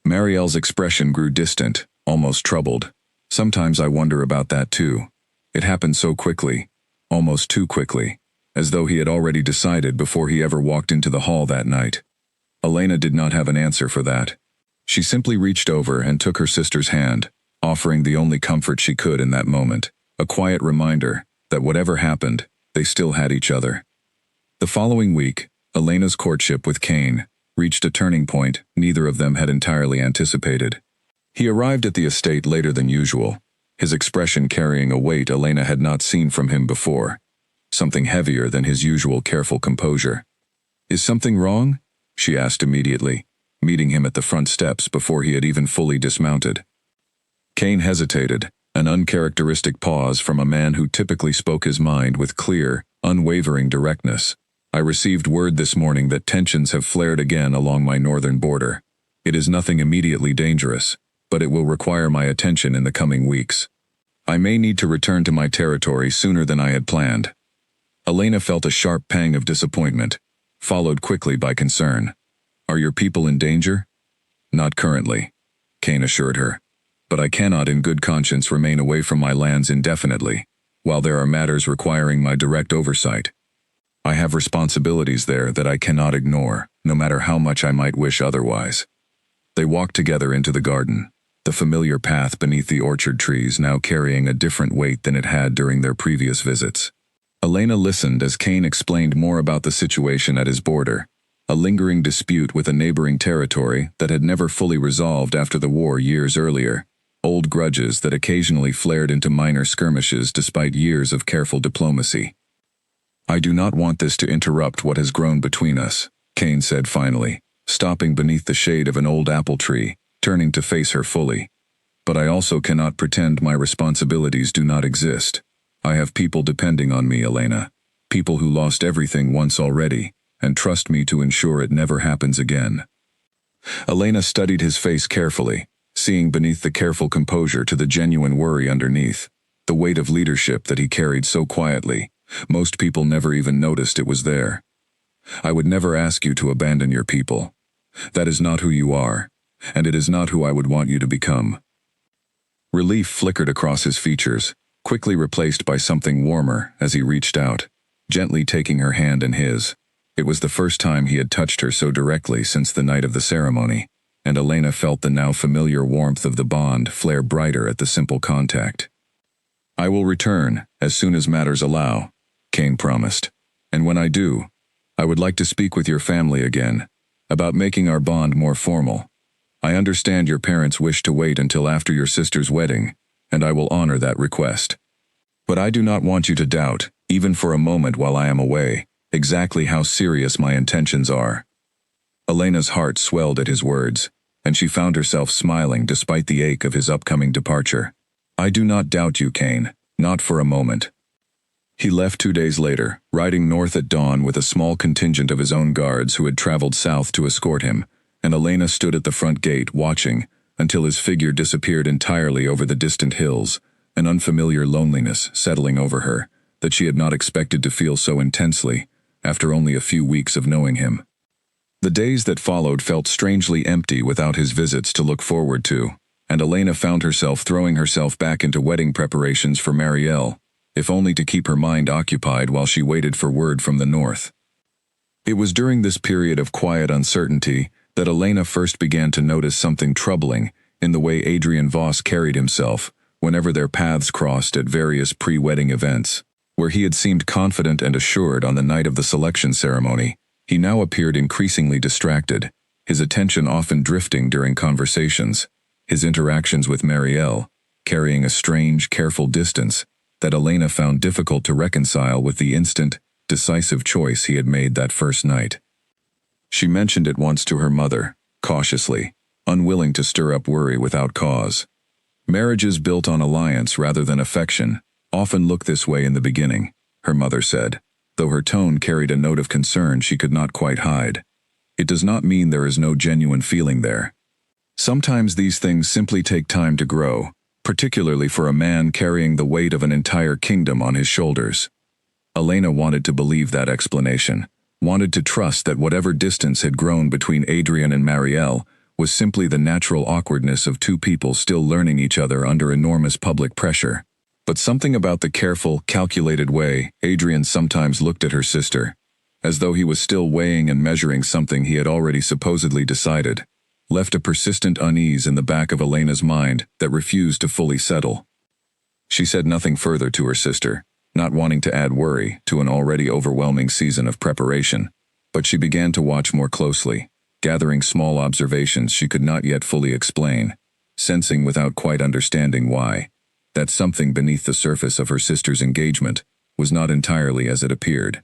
Marielle's expression grew distant, almost troubled. "Sometimes I wonder about that too. It happened so quickly, almost too quickly, as though he had already decided before he ever walked into the hall that night." Elena did not have an answer for that. She simply reached over and took her sister's hand, offering the only comfort she could in that moment, a quiet reminder that whatever happened, they still had each other. The following week, Elena's courtship with Kane reached a turning point neither of them had entirely anticipated. He arrived at the estate later than usual, his expression carrying a weight Elena had not seen from him before, something heavier than his usual careful composure. "Is something wrong?" she asked immediately, meeting him at the front steps before he had even fully dismounted. Kane hesitated, an uncharacteristic pause from a man who typically spoke his mind with clear, unwavering directness. "I received word this morning that tensions have flared again along my northern border. It is nothing immediately dangerous, but it will require my attention in the coming weeks. I may need to return to my territory sooner than I had planned." Elena felt a sharp pang of disappointment, followed quickly by concern. "Are your people in danger?" "Not currently," Kane assured her. "But I cannot in good conscience remain away from my lands indefinitely, while there are matters requiring my direct oversight. I have responsibilities there that I cannot ignore, no matter how much I might wish otherwise." They walked together into the garden, the familiar path beneath the orchard trees now carrying a different weight than it had during their previous visits. Elena listened as Kane explained more about the situation at his border, a lingering dispute with a neighboring territory that had never fully resolved after the war years earlier, old grudges that occasionally flared into minor skirmishes despite years of careful diplomacy. "I do not want this to interrupt what has grown between us," Cain said finally, stopping beneath the shade of an old apple tree, turning to face her fully. "But I also cannot pretend my responsibilities do not exist. I have people depending on me, Elena. People who lost everything once already, and trust me to ensure it never happens again." Elena studied his face carefully, seeing beneath the careful composure to the genuine worry underneath, the weight of leadership that he carried so quietly. Most people never even noticed it was there. "I would never ask you to abandon your people. That is not who you are, and it is not who I would want you to become." Relief flickered across his features, quickly replaced by something warmer as he reached out, gently taking her hand in his. It was the first time he had touched her so directly since the night of the ceremony, and Elena felt the now familiar warmth of the bond flare brighter at the simple contact. "I will return as soon as matters allow," Cain promised. "And when I do, I would like to speak with your family again, about making our bond more formal. I understand your parents wish to wait until after your sister's wedding, and I will honor that request. But I do not want you to doubt, even for a moment while I am away, exactly how serious my intentions are." Elena's heart swelled at his words, and she found herself smiling despite the ache of his upcoming departure. "I do not doubt you, Cain, not for a moment." He left 2 days later, riding north at dawn with a small contingent of his own guards who had traveled south to escort him, and Elena stood at the front gate watching until his figure disappeared entirely over the distant hills, an unfamiliar loneliness settling over her that she had not expected to feel so intensely after only a few weeks of knowing him. The days that followed felt strangely empty without his visits to look forward to, and Elena found herself throwing herself back into wedding preparations for Marielle, if only to keep her mind occupied while she waited for word from the north. It was during this period of quiet uncertainty that Elena first began to notice something troubling in the way Adrian Voss carried himself whenever their paths crossed at various pre-wedding events. Where he had seemed confident and assured on the night of the selection ceremony, he now appeared increasingly distracted, his attention often drifting during conversations, his interactions with Marielle carrying a strange, careful distance that Elena found difficult to reconcile with the instant, decisive choice he had made that first night. She mentioned it once to her mother, cautiously, unwilling to stir up worry without cause. "Marriages built on alliance rather than affection often look this way in the beginning," her mother said, though her tone carried a note of concern she could not quite hide. "It does not mean there is no genuine feeling there. Sometimes these things simply take time to grow, particularly for a man carrying the weight of an entire kingdom on his shoulders." Elena wanted to believe that explanation, wanted to trust that whatever distance had grown between Adrian and Marielle was simply the natural awkwardness of two people still learning each other under enormous public pressure. But something about the careful, calculated way Adrian sometimes looked at her sister, as though he was still weighing and measuring something he had already supposedly decided, left a persistent unease in the back of Elena's mind that refused to fully settle. She said nothing further to her sister, not wanting to add worry to an already overwhelming season of preparation, but she began to watch more closely, gathering small observations she could not yet fully explain, sensing without quite understanding why, that something beneath the surface of her sister's engagement was not entirely as it appeared.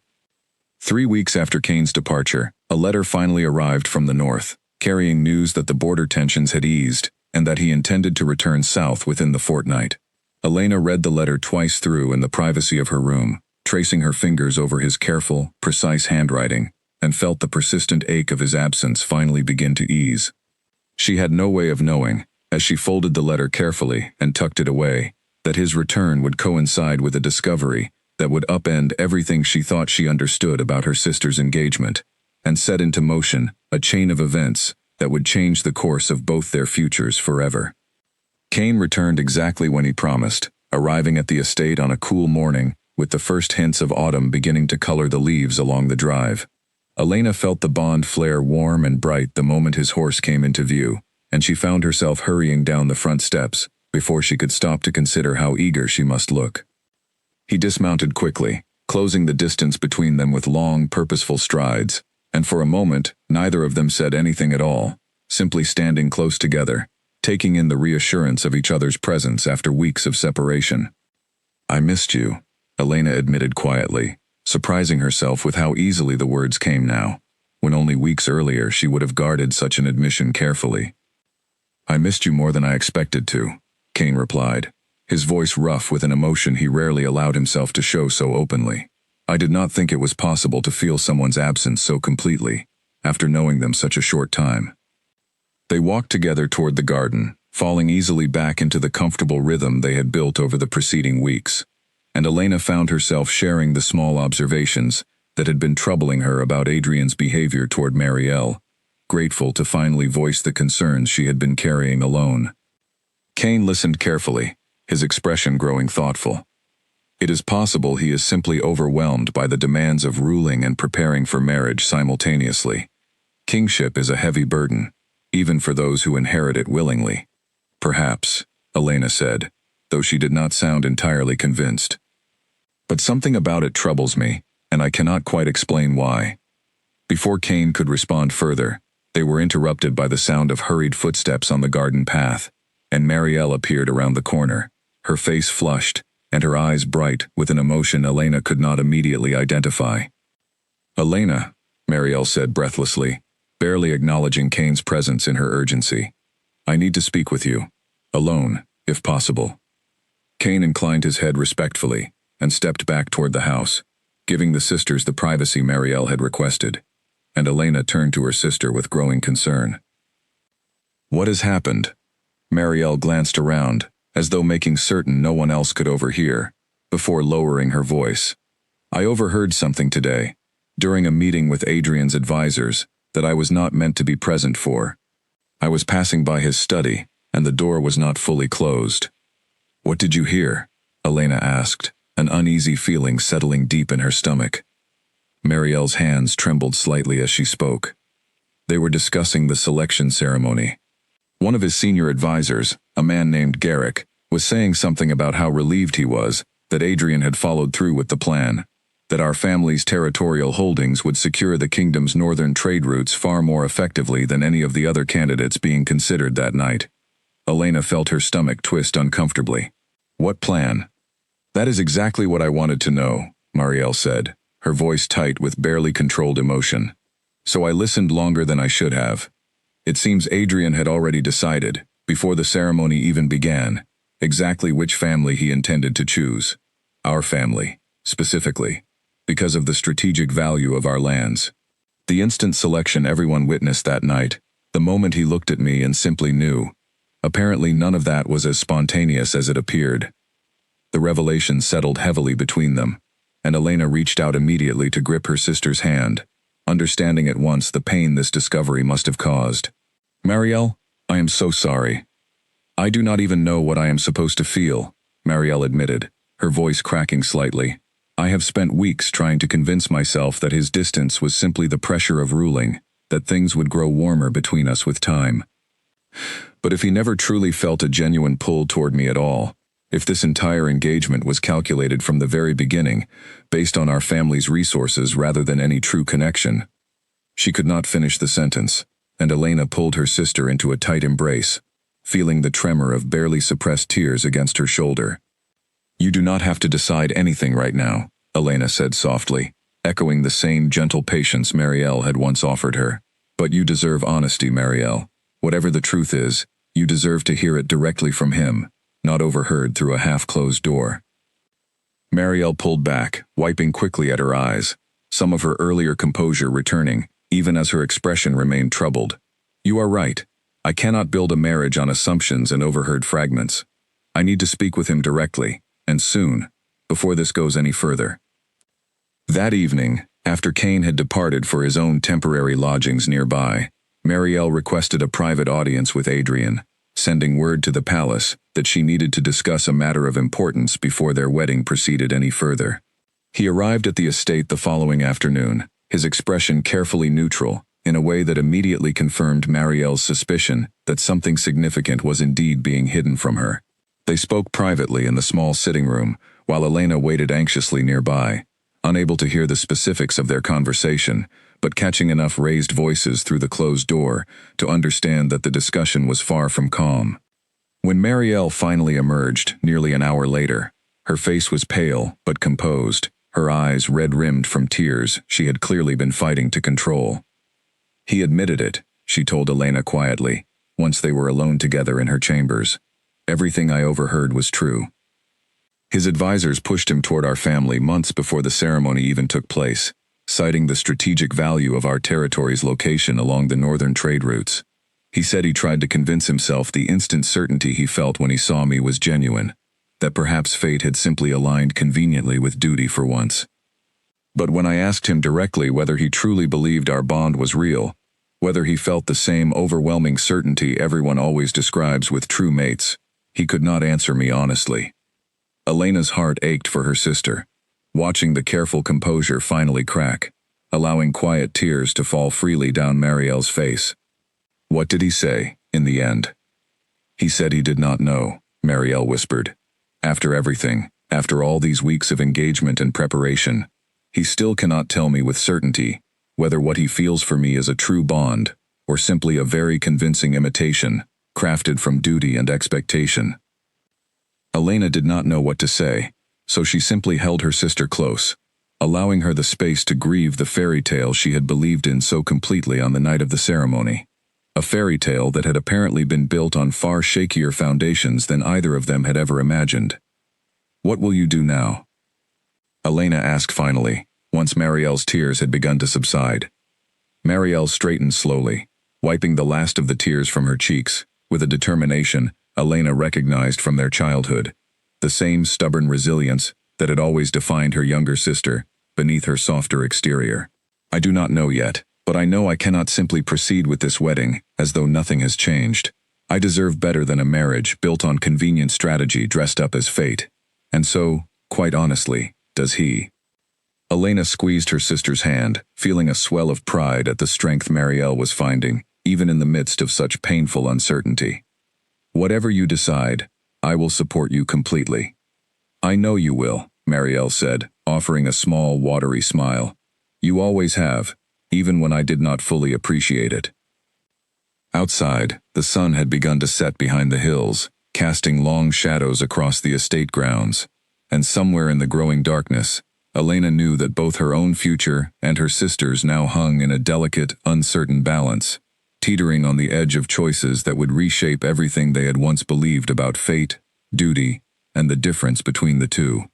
3 weeks after Cain's departure, a letter finally arrived from the north, carrying news that the border tensions had eased and that he intended to return south within the fortnight. Elena read the letter twice through in the privacy of her room, tracing her fingers over his careful, precise handwriting, and felt the persistent ache of his absence finally begin to ease. She had no way of knowing, as she folded the letter carefully and tucked it away, that his return would coincide with a discovery that would upend everything she thought she understood about her sister's engagement, and set into motion a chain of events that would change the course of both their futures forever. Cain returned exactly when he promised, arriving at the estate on a cool morning, with the first hints of autumn beginning to color the leaves along the drive. Elena felt the bond flare warm and bright the moment his horse came into view, and she found herself hurrying down the front steps before she could stop to consider how eager she must look. He dismounted quickly, closing the distance between them with long, purposeful strides, And for a moment, neither of them said anything at all, simply standing close together, taking in the reassurance of each other's presence after weeks of separation. "I missed you," Elena admitted quietly, surprising herself with how easily the words came now, when only weeks earlier she would have guarded such an admission carefully. "I missed you more than I expected to," Kane replied, his voice rough with an emotion he rarely allowed himself to show so openly. "I did not think it was possible to feel someone's absence so completely, after knowing them such a short time." They walked together toward the garden, falling easily back into the comfortable rhythm they had built over the preceding weeks, and Elena found herself sharing the small observations that had been troubling her about Adrian's behavior toward Marielle, grateful to finally voice the concerns she had been carrying alone. Kane listened carefully, his expression growing thoughtful. It is possible he is simply overwhelmed by the demands of ruling and preparing for marriage simultaneously. Kingship is a heavy burden, even for those who inherit it willingly. "Perhaps," Elena said, though she did not sound entirely convinced. "But something about it troubles me, and I cannot quite explain why." Before Kane could respond further, they were interrupted by the sound of hurried footsteps on the garden path, and Marielle appeared around the corner, her face flushed, and her eyes bright with an emotion Elena could not immediately identify. "Elena," Marielle said breathlessly, barely acknowledging Kane's presence in her urgency. "I need to speak with you. Alone, if possible." Kane inclined his head respectfully and stepped back toward the house, giving the sisters the privacy Marielle had requested, and Elena turned to her sister with growing concern. "What has happened?" Marielle glanced around, as though making certain no one else could overhear, before lowering her voice. "I overheard something today, during a meeting with Adrian's advisors, that I was not meant to be present for. I was passing by his study, and the door was not fully closed." "What did you hear?" Elena asked, an uneasy feeling settling deep in her stomach. Marielle's hands trembled slightly as she spoke. They were discussing the selection ceremony. One of his senior advisors, a man named Garrick, was saying something about how relieved he was that Adrian had followed through with the plan, that our family's territorial holdings would secure the kingdom's northern trade routes far more effectively than any of the other candidates being considered that night. Elena felt her stomach twist uncomfortably. "What plan?" "That is exactly what I wanted to know," Marielle said, her voice tight with barely controlled emotion. "So I listened longer than I should have. It seems Adrian had already decided, before the ceremony even began, exactly which family he intended to choose. Our family, specifically, because of the strategic value of our lands. The instant selection everyone witnessed that night, the moment he looked at me and simply knew. Apparently none of that was as spontaneous as it appeared." The revelation settled heavily between them, and Elena reached out immediately to grip her sister's hand, understanding at once the pain this discovery must have caused. "Marielle, I am so sorry. I do not even know what I am supposed to feel," Marielle admitted, her voice cracking slightly. "I have spent weeks trying to convince myself that his distance was simply the pressure of ruling, that things would grow warmer between us with time. But if he never truly felt a genuine pull toward me at all, if this entire engagement was calculated from the very beginning, based on our family's resources rather than any true connection." She could not finish the sentence, and Elena pulled her sister into a tight embrace, feeling the tremor of barely suppressed tears against her shoulder. "You do not have to decide anything right now," Elena said softly, echoing the same gentle patience Marielle had once offered her. "But you deserve honesty, Marielle. Whatever the truth is, you deserve to hear it directly from him, not overheard through a half-closed door." Marielle pulled back, wiping quickly at her eyes, some of her earlier composure returning, even as her expression remained troubled. "You are right. I cannot build a marriage on assumptions and overheard fragments. I need to speak with him directly, and soon, before this goes any further." That evening, after Kane had departed for his own temporary lodgings nearby, Marielle requested a private audience with Adrian, sending word to the palace that she needed to discuss a matter of importance before their wedding proceeded any further. He arrived at the estate the following afternoon, his expression carefully neutral, in a way that immediately confirmed Marielle's suspicion that something significant was indeed being hidden from her. They spoke privately in the small sitting room, while Elena waited anxiously nearby, unable to hear the specifics of their conversation, but catching enough raised voices through the closed door to understand that the discussion was far from calm. When Marielle finally emerged, nearly an hour later, her face was pale but composed, her eyes red-rimmed from tears she had clearly been fighting to control. "He admitted it," she told Elena quietly, once they were alone together in her chambers. "Everything I overheard was true. His advisors pushed him toward our family months before the ceremony even took place, citing the strategic value of our territory's location along the northern trade routes. He said he tried to convince himself the instant certainty he felt when he saw me was genuine, that perhaps fate had simply aligned conveniently with duty for once. But when I asked him directly whether he truly believed our bond was real, whether he felt the same overwhelming certainty everyone always describes with true mates, he could not answer me honestly." Elena's heart ached for her sister, watching the careful composure finally crack, allowing quiet tears to fall freely down Marielle's face. "What did he say, in the end?" "He said he did not know," Marielle whispered. "After everything, after all these weeks of engagement and preparation, he still cannot tell me with certainty whether what he feels for me is a true bond or simply a very convincing imitation, crafted from duty and expectation." Elena did not know what to say, so she simply held her sister close, allowing her the space to grieve the fairy tale she had believed in so completely on the night of the ceremony. A fairy tale that had apparently been built on far shakier foundations than either of them had ever imagined. "What will you do now?" Elena asked finally, once Marielle's tears had begun to subside. Marielle straightened slowly, wiping the last of the tears from her cheeks, with a determination Elena recognized from their childhood, the same stubborn resilience that had always defined her younger sister beneath her softer exterior. "I do not know yet, but I know I cannot simply proceed with this wedding as though nothing has changed. I deserve better than a marriage built on convenient strategy dressed up as fate. And so, quite honestly, does he." Elena squeezed her sister's hand, feeling a swell of pride at the strength Marielle was finding, even in the midst of such painful uncertainty. "Whatever you decide, I will support you completely." "I know you will," Marielle said, offering a small, watery smile. "You always have, even when I did not fully appreciate it." Outside, the sun had begun to set behind the hills, casting long shadows across the estate grounds, and somewhere in the growing darkness, Elena knew that both her own future and her sister's now hung in a delicate, uncertain balance, teetering on the edge of choices that would reshape everything they had once believed about fate, duty, and the difference between the two.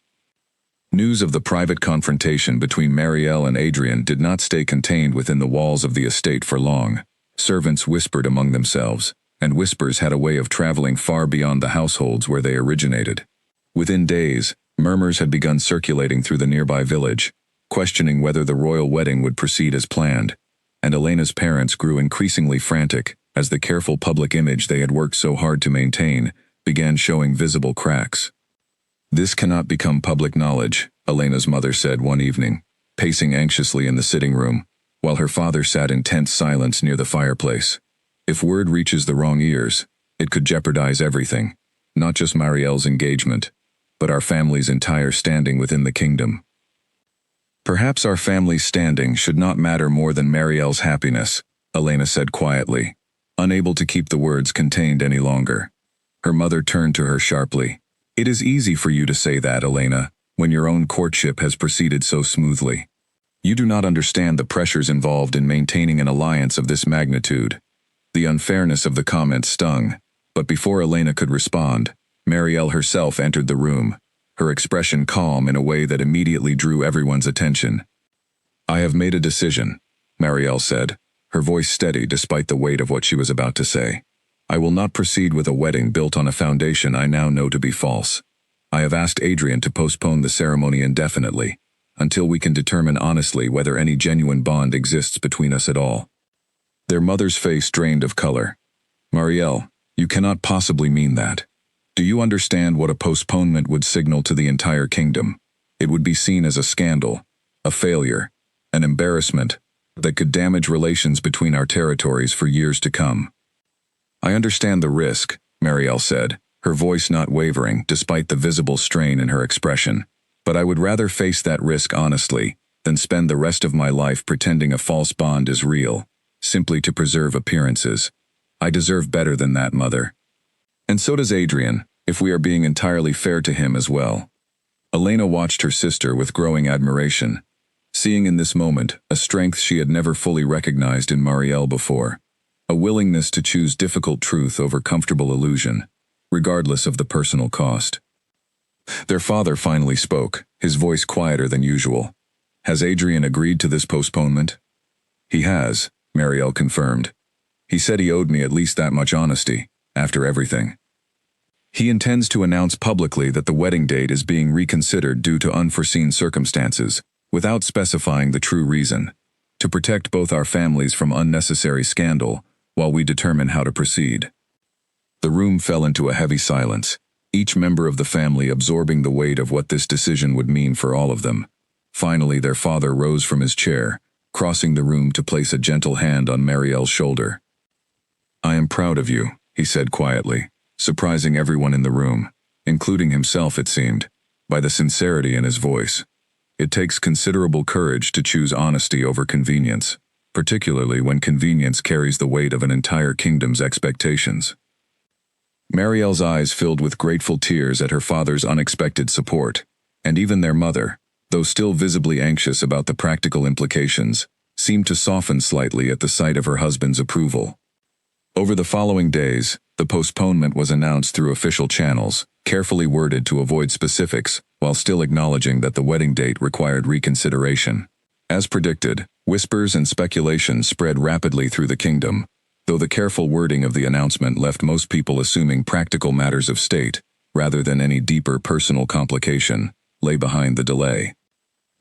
News of the private confrontation between Marielle and Adrian did not stay contained within the walls of the estate for long. Servants whispered among themselves, and whispers had a way of traveling far beyond the households where they originated. Within days, murmurs had begun circulating through the nearby village, questioning whether the royal wedding would proceed as planned, and Elena's parents grew increasingly frantic as the careful public image they had worked so hard to maintain began showing visible cracks. "This cannot become public knowledge," Elena's mother said one evening, pacing anxiously in the sitting room, while her father sat in tense silence near the fireplace. "If word reaches the wrong ears, it could jeopardize everything, not just Marielle's engagement, but our family's entire standing within the kingdom." "Perhaps our family's standing should not matter more than Marielle's happiness," Elena said quietly, unable to keep the words contained any longer. Her mother turned to her sharply. "It is easy for you to say that, Elena, when your own courtship has proceeded so smoothly. You do not understand the pressures involved in maintaining an alliance of this magnitude." The unfairness of the comment stung, but before Elena could respond, Marielle herself entered the room, her expression calm in a way that immediately drew everyone's attention. "I have made a decision," Marielle said, her voice steady despite the weight of what she was about to say. "I will not proceed with a wedding built on a foundation I now know to be false. I have asked Adrian to postpone the ceremony indefinitely, until we can determine honestly whether any genuine bond exists between us at all." Their mother's face drained of color. "Marielle, you cannot possibly mean that. Do you understand what a postponement would signal to the entire kingdom? It would be seen as a scandal, a failure, an embarrassment that could damage relations between our territories for years to come." "I understand the risk," Marielle said, her voice not wavering despite the visible strain in her expression, "but I would rather face that risk honestly than spend the rest of my life pretending a false bond is real, simply to preserve appearances. I deserve better than that, Mother. And so does Adrian, if we are being entirely fair to him as well. Elena watched her sister with growing admiration, seeing in this moment a strength she had never fully recognized in Marielle before, a willingness to choose difficult truth over comfortable illusion, regardless of the personal cost. Their father finally spoke, his voice quieter than usual. Has Adrian agreed to this postponement? He has, Marielle confirmed. He said he owed me at least that much honesty, after everything. He intends to announce publicly that the wedding date is being reconsidered due to unforeseen circumstances, without specifying the true reason, to protect both our families from unnecessary scandal while we determine how to proceed. The room fell into a heavy silence, each member of the family absorbing the weight of what this decision would mean for all of them. Finally, their father rose from his chair, crossing the room to place a gentle hand on Marielle's shoulder. I am proud of you, he said quietly, surprising everyone in the room, including himself it seemed, by the sincerity in his voice. It takes considerable courage to choose honesty over convenience, particularly when convenience carries the weight of an entire kingdom's expectations. Marielle's eyes filled with grateful tears at her father's unexpected support, and even their mother, though still visibly anxious about the practical implications, seemed to soften slightly at the sight of her husband's approval. Over the following days, the postponement was announced through official channels, carefully worded to avoid specifics, while still acknowledging that the wedding date required reconsideration. As predicted, whispers and speculation spread rapidly through the kingdom, though the careful wording of the announcement left most people assuming practical matters of state, rather than any deeper personal complication, lay behind the delay.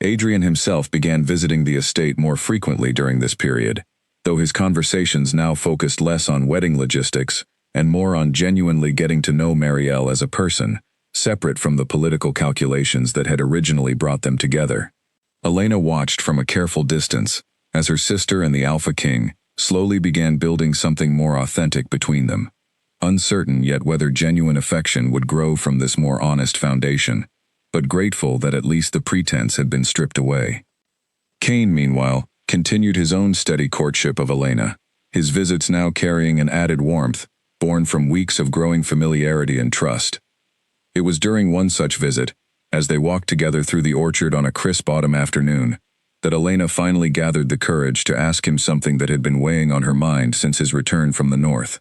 Adrian himself began visiting the estate more frequently during this period, though his conversations now focused less on wedding logistics and more on genuinely getting to know Marielle as a person, separate from the political calculations that had originally brought them together. Elena watched from a careful distance as her sister and the Alpha King slowly began building something more authentic between them, uncertain yet whether genuine affection would grow from this more honest foundation, but grateful that at least the pretense had been stripped away. Cain, meanwhile, continued his own steady courtship of Elena, his visits now carrying an added warmth, born from weeks of growing familiarity and trust. It was during one such visit, as they walked together through the orchard on a crisp autumn afternoon, that Elena finally gathered the courage to ask him something that had been weighing on her mind since his return from the north.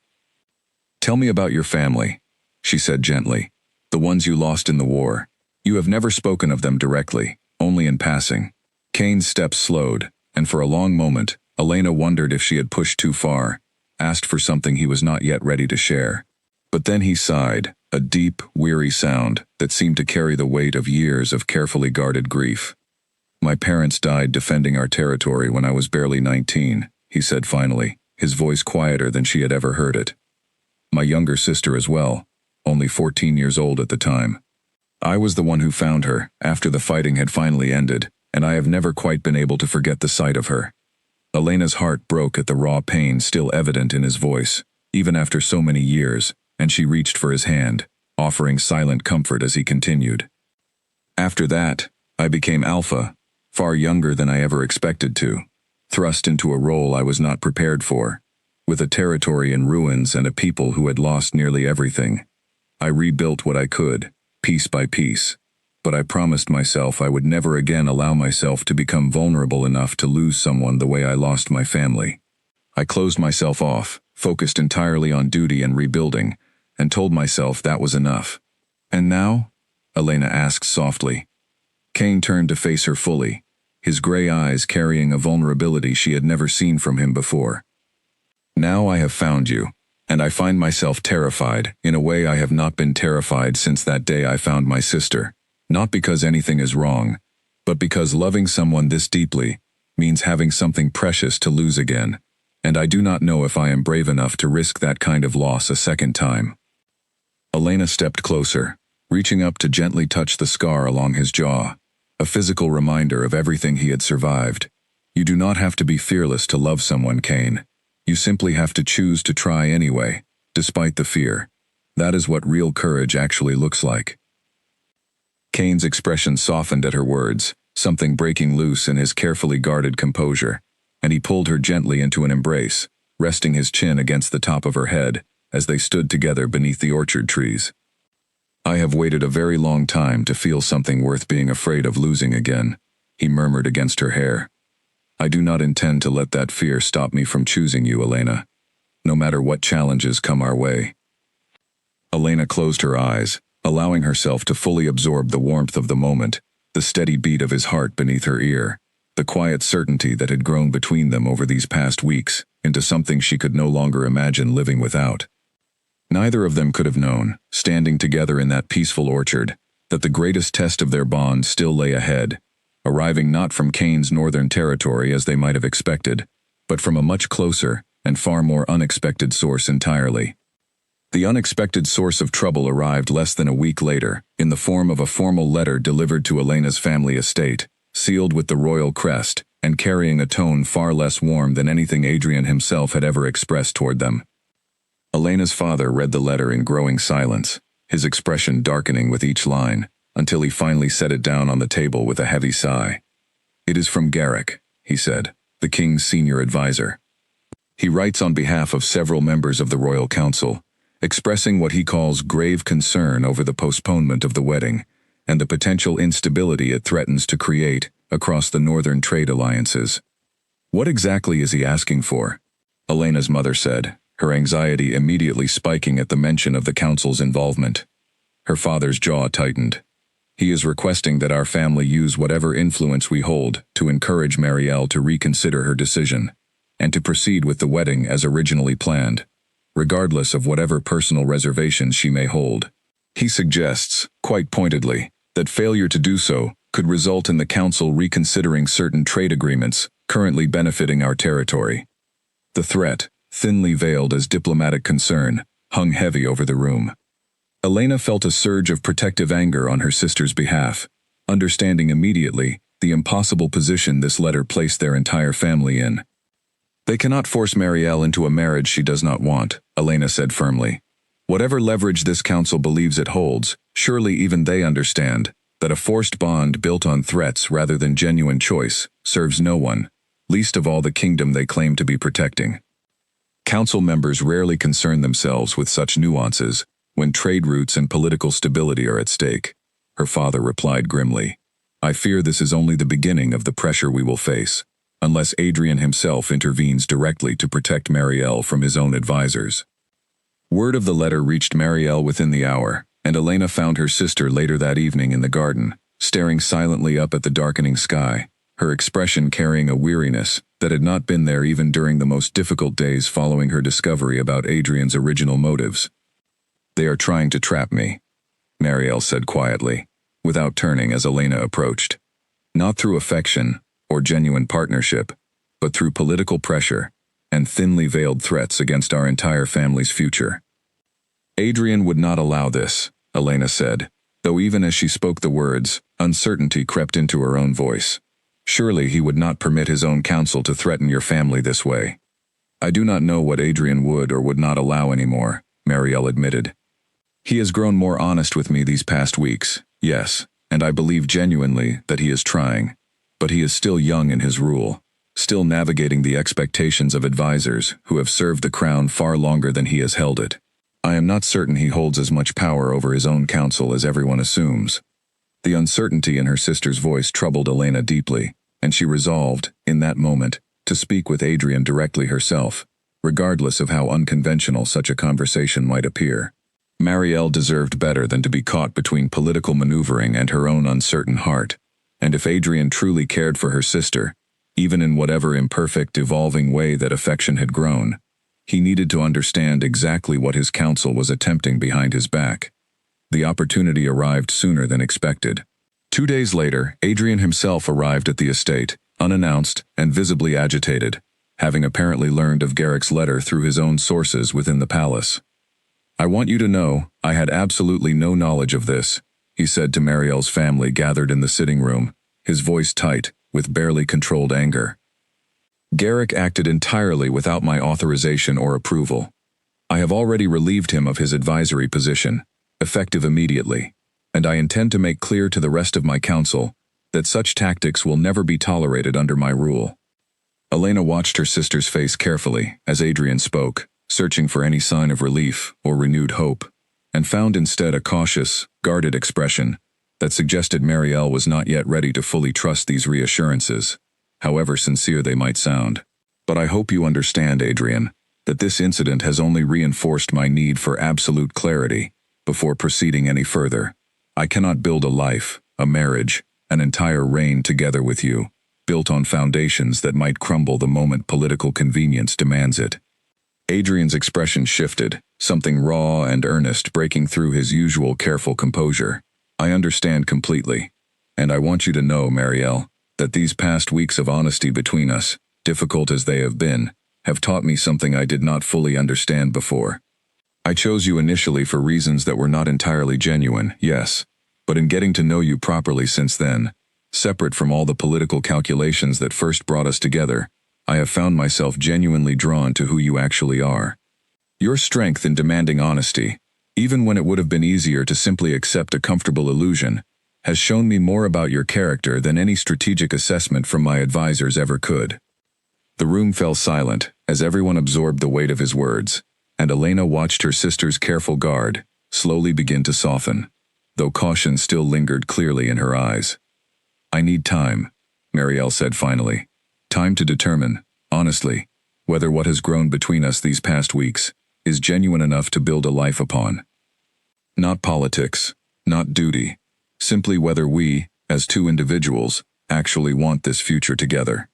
Tell me about your family, she said gently, the ones you lost in the war. You have never spoken of them directly, only in passing. Cain's steps slowed, and for a long moment, Elena wondered if she had pushed too far, asked for something he was not yet ready to share. But then he sighed, a deep, weary sound that seemed to carry the weight of years of carefully guarded grief. My parents died defending our territory when I was barely 19, he said finally, his voice quieter than she had ever heard it. My younger sister as well, only 14 years old at the time. I was the one who found her, after the fighting had finally ended, and I have never quite been able to forget the sight of her. Elena's heart broke at the raw pain still evident in his voice, even after so many years, and she reached for his hand, offering silent comfort as he continued. After that, I became Alpha, far younger than I ever expected to, thrust into a role I was not prepared for, with a territory in ruins and a people who had lost nearly everything. I rebuilt what I could, piece by piece, but I promised myself I would never again allow myself to become vulnerable enough to lose someone the way I lost my family. I closed myself off, focused entirely on duty and rebuilding, and told myself that was enough. And now? Elena asked softly. Cain turned to face her fully, his gray eyes carrying a vulnerability she had never seen from him before. Now I have found you, and I find myself terrified in a way I have not been terrified since that day I found my sister. Not because anything is wrong, but because loving someone this deeply means having something precious to lose again, and I do not know if I am brave enough to risk that kind of loss a second time. Elena stepped closer, reaching up to gently touch the scar along his jaw, a physical reminder of everything he had survived. You do not have to be fearless to love someone, Cain. You simply have to choose to try anyway, despite the fear. That is what real courage actually looks like. Cain's expression softened at her words, something breaking loose in his carefully guarded composure, and he pulled her gently into an embrace, resting his chin against the top of her head as they stood together beneath the orchard trees. "I have waited a very long time to feel something worth being afraid of losing again," he murmured against her hair. "I do not intend to let that fear stop me from choosing you, Elena, no matter what challenges come our way." Elena closed her eyes, allowing herself to fully absorb the warmth of the moment, the steady beat of his heart beneath her ear, the quiet certainty that had grown between them over these past weeks into something she could no longer imagine living without. Neither of them could have known, standing together in that peaceful orchard, that the greatest test of their bond still lay ahead, arriving not from Cain's northern territory as they might have expected, but from a much closer and far more unexpected source entirely. The unexpected source of trouble arrived less than a week later, in the form of a formal letter delivered to Elena's family estate, sealed with the royal crest, and carrying a tone far less warm than anything Adrian himself had ever expressed toward them. Elena's father read the letter in growing silence, his expression darkening with each line, until he finally set it down on the table with a heavy sigh. "It is from Garrick," he said, "the king's senior advisor. He writes on behalf of several members of the royal council, expressing what he calls grave concern over the postponement of the wedding and the potential instability it threatens to create across the northern trade alliances." "What exactly is he asking for?" Elena's mother said, her anxiety immediately spiking at the mention of the council's involvement. Her father's jaw tightened. "He is requesting that our family use whatever influence we hold to encourage Marielle to reconsider her decision, and to proceed with the wedding as originally planned, regardless of whatever personal reservations she may hold. He suggests, quite pointedly, that failure to do so could result in the council reconsidering certain trade agreements currently benefiting our territory." The threat, thinly veiled as diplomatic concern, hung heavy over the room. Elena felt a surge of protective anger on her sister's behalf, understanding immediately the impossible position this letter placed their entire family in. "They cannot force Marielle into a marriage she does not want," Elena said firmly. "Whatever leverage this council believes it holds, surely even they understand that a forced bond built on threats rather than genuine choice serves no one, least of all the kingdom they claim to be protecting. Council members rarely concern themselves with such nuances when trade routes and political stability are at stake," her father replied grimly. "I fear this is only the beginning of the pressure we will face, unless Adrian himself intervenes directly to protect Marielle from his own advisors." Word of the letter reached Marielle within the hour, and Elena found her sister later that evening in the garden, staring silently up at the darkening sky, her expression carrying a weariness that had not been there even during the most difficult days following her discovery about Adrian's original motives. "They are trying to trap me," Marielle said quietly, without turning as Elena approached. "Not through affection or genuine partnership, but through political pressure and thinly veiled threats against our entire family's future." "Adrian would not allow this," Elena said, though even as she spoke the words, uncertainty crept into her own voice. "Surely he would not permit his own counsel to threaten your family this way." "I do not know what Adrian would or would not allow anymore," Marielle admitted. "He has grown more honest with me these past weeks, yes, and I believe genuinely that he is trying. But he is still young in his rule, still navigating the expectations of advisors who have served the crown far longer than he has held it. I am not certain he holds as much power over his own council as everyone assumes." The uncertainty in her sister's voice troubled Elena deeply, and she resolved, in that moment, to speak with Adrian directly herself, regardless of how unconventional such a conversation might appear. Marielle deserved better than to be caught between political maneuvering and her own uncertain heart, and if Adrian truly cared for her sister, even in whatever imperfect, evolving way that affection had grown, he needed to understand exactly what his counsel was attempting behind his back. The opportunity arrived sooner than expected. 2 days later, Adrian himself arrived at the estate, unannounced and visibly agitated, having apparently learned of Garrick's letter through his own sources within the palace. "I want you to know, I had absolutely no knowledge of this," he said to Marielle's family gathered in the sitting room, his voice tight, with barely controlled anger. "Garrick acted entirely without my authorization or approval. I have already relieved him of his advisory position, effective immediately, and I intend to make clear to the rest of my council that such tactics will never be tolerated under my rule. Elena watched her sister's face carefully as Adrian spoke, searching for any sign of relief or renewed hope, and found instead a cautious, guarded expression that suggested Marielle was not yet ready to fully trust these reassurances, however sincere they might sound. But I hope you understand, Adrian, that this incident has only reinforced my need for absolute clarity before proceeding any further. I cannot build a life, a marriage, an entire reign together with you, built on foundations that might crumble the moment political convenience demands it. Adrian's expression shifted, something raw and earnest breaking through his usual careful composure. I understand completely, and I want you to know, Marielle, that these past weeks of honesty between us, difficult as they have been, have taught me something I did not fully understand before. I chose you initially for reasons that were not entirely genuine, yes, but in getting to know you properly since then, separate from all the political calculations that first brought us together, I have found myself genuinely drawn to who you actually are. Your strength in demanding honesty, even when it would have been easier to simply accept a comfortable illusion, has shown me more about your character than any strategic assessment from my advisors ever could. The room fell silent as everyone absorbed the weight of his words, and Elena watched her sister's careful guard slowly begin to soften, though caution still lingered clearly in her eyes. I need time, Marielle said finally. Time to determine, honestly, whether what has grown between us these past weeks is genuine enough to build a life upon. Not politics, not duty, simply whether we, as two individuals, actually want this future together.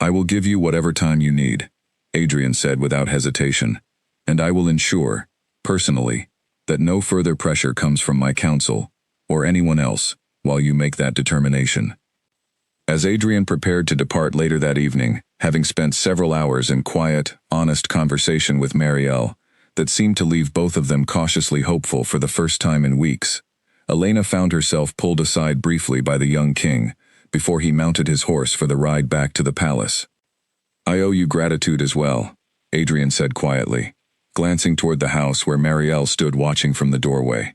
I will give you whatever time you need, Adrian said without hesitation, and I will ensure, personally, that no further pressure comes from my counsel, or anyone else, while you make that determination. As Adrian prepared to depart later that evening, having spent several hours in quiet, honest conversation with Marielle that seemed to leave both of them cautiously hopeful for the first time in weeks, Elena found herself pulled aside briefly by the young king before he mounted his horse for the ride back to the palace. I owe you gratitude as well, Adrian said quietly, glancing toward the house where Marielle stood watching from the doorway.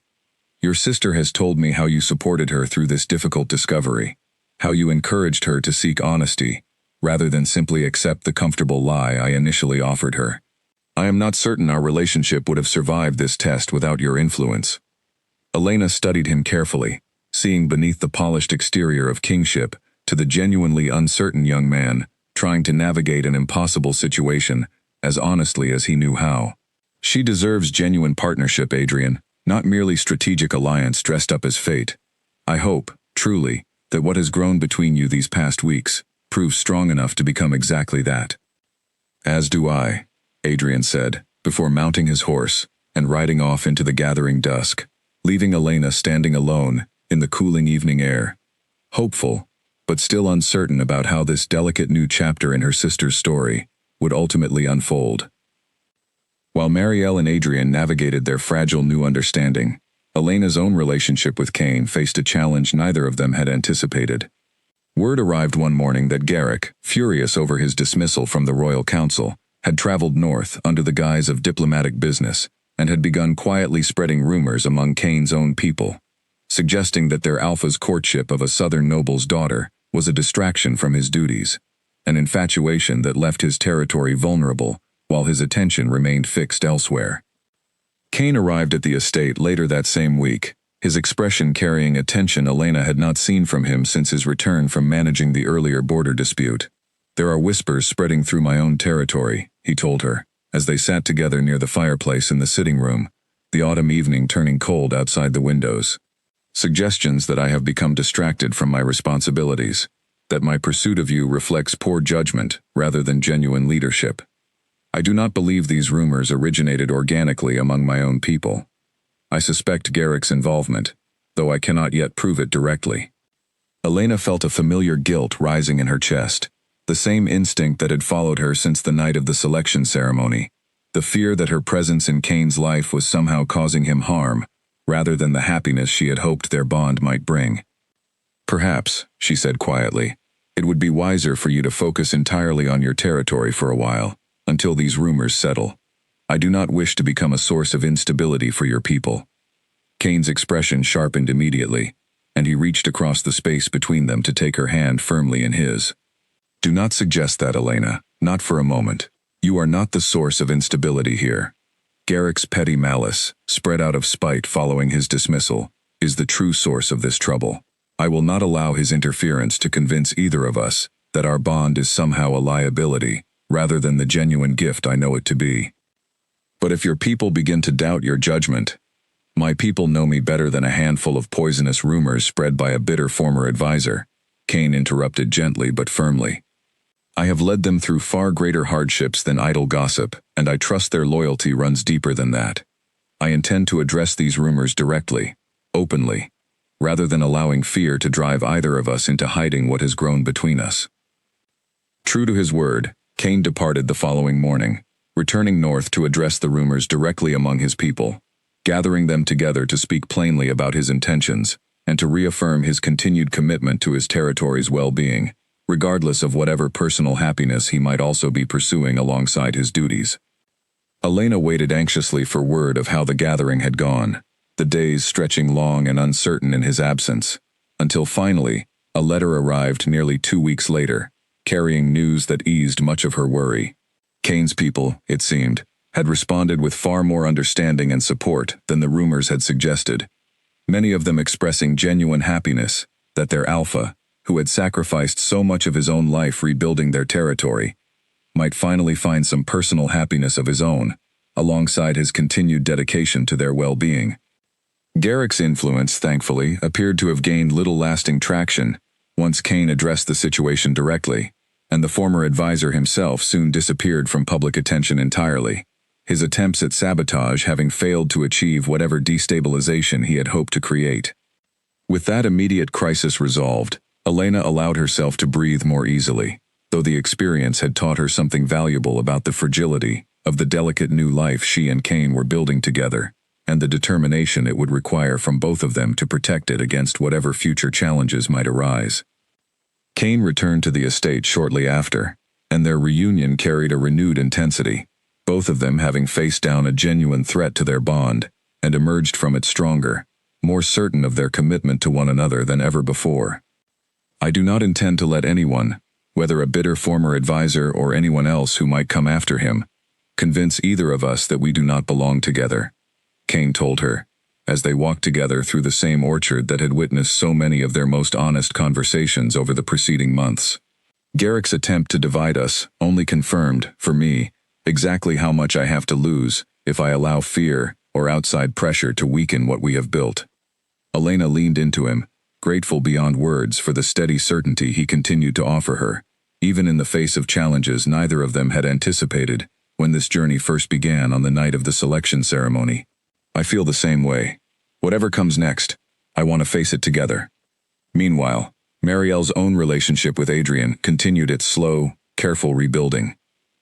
Your sister has told me how you supported her through this difficult discovery, how you encouraged her to seek honesty, rather than simply accept the comfortable lie I initially offered her. I am not certain our relationship would have survived this test without your influence. Elena studied him carefully, seeing beneath the polished exterior of kingship to the genuinely uncertain young man, trying to navigate an impossible situation as honestly as he knew how. She deserves genuine partnership, Adrian, not merely strategic alliance dressed up as fate. I hope, truly, that what has grown between you these past weeks proves strong enough to become exactly that. As do I, Adrian said, before mounting his horse and riding off into the gathering dusk, leaving Elena standing alone in the cooling evening air, hopeful, but still uncertain about how this delicate new chapter in her sister's story would ultimately unfold. While Marielle and Adrian navigated their fragile new understanding, Elena's own relationship with Cain faced a challenge neither of them had anticipated. Word arrived one morning that Garrick, furious over his dismissal from the royal council, had traveled north under the guise of diplomatic business and had begun quietly spreading rumors among Cain's own people, suggesting that their alpha's courtship of a southern noble's daughter was a distraction from his duties, an infatuation that left his territory vulnerable while his attention remained fixed elsewhere. Cain arrived at the estate later that same week, his expression carrying a tension Elena had not seen from him since his return from managing the earlier border dispute. There are whispers spreading through my own territory, he told her, as they sat together near the fireplace in the sitting room, the autumn evening turning cold outside the windows. Suggestions that I have become distracted from my responsibilities, that my pursuit of you reflects poor judgment rather than genuine leadership. I do not believe these rumors originated organically among my own people. I suspect Garrick's involvement, though I cannot yet prove it directly. Elena felt a familiar guilt rising in her chest, the same instinct that had followed her since the night of the selection ceremony, the fear that her presence in Cain's life was somehow causing him harm, rather than the happiness she had hoped their bond might bring. Perhaps, she said quietly, it would be wiser for you to focus entirely on your territory for a while, until these rumors settle. I do not wish to become a source of instability for your people. Cain's expression sharpened immediately, and he reached across the space between them to take her hand firmly in his. Do not suggest that, Elena, not for a moment. You are not the source of instability here. Garrick's petty malice, spread out of spite following his dismissal, is the true source of this trouble. I will not allow his interference to convince either of us that our bond is somehow a liability, rather than the genuine gift I know it to be. But if your people begin to doubt your judgment, my people know me better than a handful of poisonous rumors spread by a bitter former advisor, Kane interrupted gently but firmly. I have led them through far greater hardships than idle gossip, and I trust their loyalty runs deeper than that. I intend to address these rumors directly, openly, rather than allowing fear to drive either of us into hiding what has grown between us. True to his word, Kane departed the following morning, returning north to address the rumors directly among his people, gathering them together to speak plainly about his intentions and to reaffirm his continued commitment to his territory's well-being, regardless of whatever personal happiness he might also be pursuing alongside his duties. Elena waited anxiously for word of how the gathering had gone, the days stretching long and uncertain in his absence, until finally, a letter arrived nearly 2 weeks later, carrying news that eased much of her worry. Kane's people, it seemed, had responded with far more understanding and support than the rumors had suggested, many of them expressing genuine happiness that their alpha, who had sacrificed so much of his own life rebuilding their territory, might finally find some personal happiness of his own, alongside his continued dedication to their well-being. Garrick's influence, thankfully, appeared to have gained little lasting traction once Kane addressed the situation directly, and the former advisor himself soon disappeared from public attention entirely, his attempts at sabotage having failed to achieve whatever destabilization he had hoped to create. With that immediate crisis resolved, Elena allowed herself to breathe more easily, though the experience had taught her something valuable about the fragility of the delicate new life she and Kane were building together, and the determination it would require from both of them to protect it against whatever future challenges might arise. Kane returned to the estate shortly after, and their reunion carried a renewed intensity, both of them having faced down a genuine threat to their bond, and emerged from it stronger, more certain of their commitment to one another than ever before. I do not intend to let anyone, whether a bitter former advisor or anyone else who might come after him, convince either of us that we do not belong together, Kane told her, as they walked together through the same orchard that had witnessed so many of their most honest conversations over the preceding months. Garrick's attempt to divide us only confirmed, for me, exactly how much I have to lose if I allow fear or outside pressure to weaken what we have built. Elena leaned into him, grateful beyond words for the steady certainty he continued to offer her, even in the face of challenges neither of them had anticipated when this journey first began on the night of the selection ceremony. I feel the same way. Whatever comes next, I want to face it together. Meanwhile, Marielle's own relationship with Adrian continued its slow, careful rebuilding.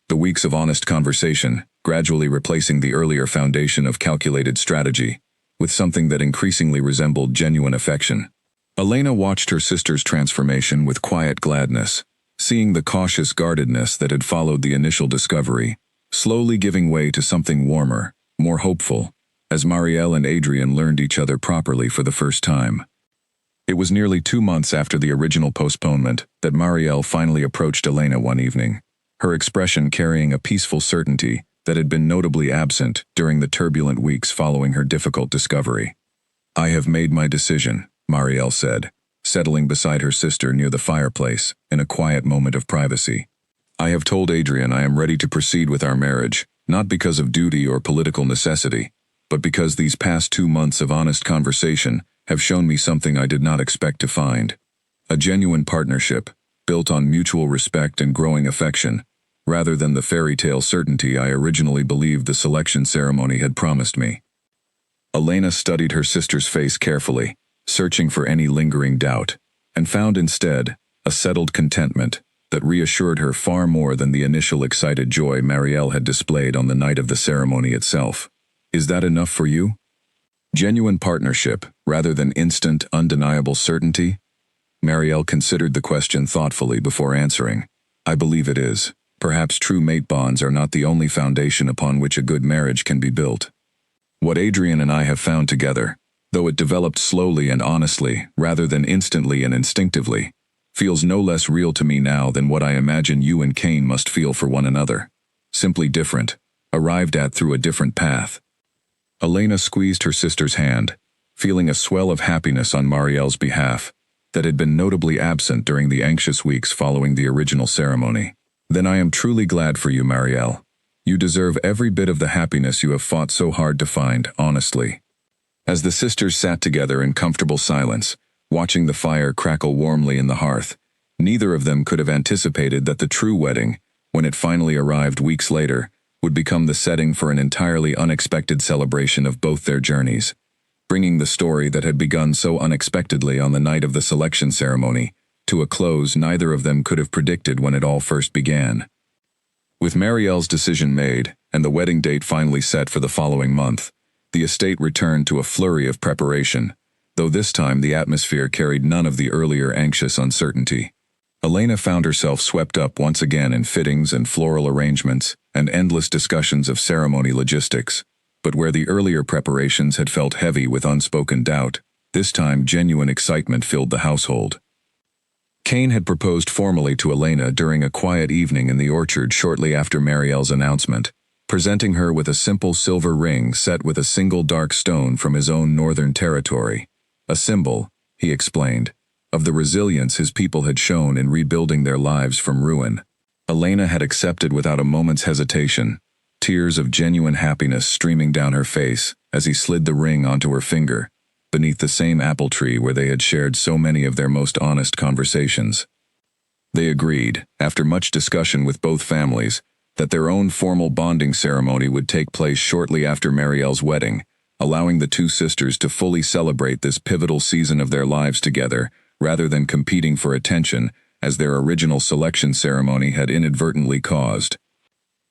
The weeks of honest conversation, gradually replacing the earlier foundation of calculated strategy, with something that increasingly resembled genuine affection. Elena watched her sister's transformation with quiet gladness, seeing the cautious guardedness that had followed the initial discovery, slowly giving way to something warmer, more hopeful, as Marielle and Adrian learned each other properly for the first time. It was nearly 2 months after the original postponement that Marielle finally approached Elena one evening, her expression carrying a peaceful certainty that had been notably absent during the turbulent weeks following her difficult discovery. I have made my decision, Marielle said, settling beside her sister near the fireplace in a quiet moment of privacy. I have told Adrian I am ready to proceed with our marriage, not because of duty or political necessity, but because these past 2 months of honest conversation have shown me something I did not expect to find. A genuine partnership, built on mutual respect and growing affection, rather than the fairy tale certainty I originally believed the selection ceremony had promised me. Elena studied her sister's face carefully, searching for any lingering doubt, and found instead a settled contentment that reassured her far more than the initial excited joy Marielle had displayed on the night of the ceremony itself. Is that enough for you? Genuine partnership, rather than instant, undeniable certainty? Marielle considered the question thoughtfully before answering. I believe it is. Perhaps true mate bonds are not the only foundation upon which a good marriage can be built. What Adrian and I have found together, though it developed slowly and honestly, rather than instantly and instinctively, feels no less real to me now than what I imagine you and Cain must feel for one another. Simply different, arrived at through a different path. Elena squeezed her sister's hand, feeling a swell of happiness on Marielle's behalf that had been notably absent during the anxious weeks following the original ceremony. Then I am truly glad for you, Marielle. You deserve every bit of the happiness you have fought so hard to find, honestly. As the sisters sat together in comfortable silence, watching the fire crackle warmly in the hearth, neither of them could have anticipated that the true wedding, when it finally arrived weeks later, would become the setting for an entirely unexpected celebration of both their journeys, bringing the story that had begun so unexpectedly on the night of the selection ceremony to a close neither of them could have predicted when it all first began. With Marielle's decision made, and the wedding date finally set for the following month, the estate returned to a flurry of preparation, though this time the atmosphere carried none of the earlier anxious uncertainty. Elena found herself swept up once again in fittings and floral arrangements and endless discussions of ceremony logistics, but where the earlier preparations had felt heavy with unspoken doubt, this time genuine excitement filled the household. Cain had proposed formally to Elena during a quiet evening in the orchard shortly after Marielle's announcement, presenting her with a simple silver ring set with a single dark stone from his own northern territory, a symbol, he explained, of the resilience his people had shown in rebuilding their lives from ruin. Elena had accepted without a moment's hesitation, tears of genuine happiness streaming down her face as he slid the ring onto her finger, beneath the same apple tree where they had shared so many of their most honest conversations. They agreed, after much discussion with both families, that their own formal bonding ceremony would take place shortly after Marielle's wedding, allowing the two sisters to fully celebrate this pivotal season of their lives together, rather than competing for attention, as their original selection ceremony had inadvertently caused.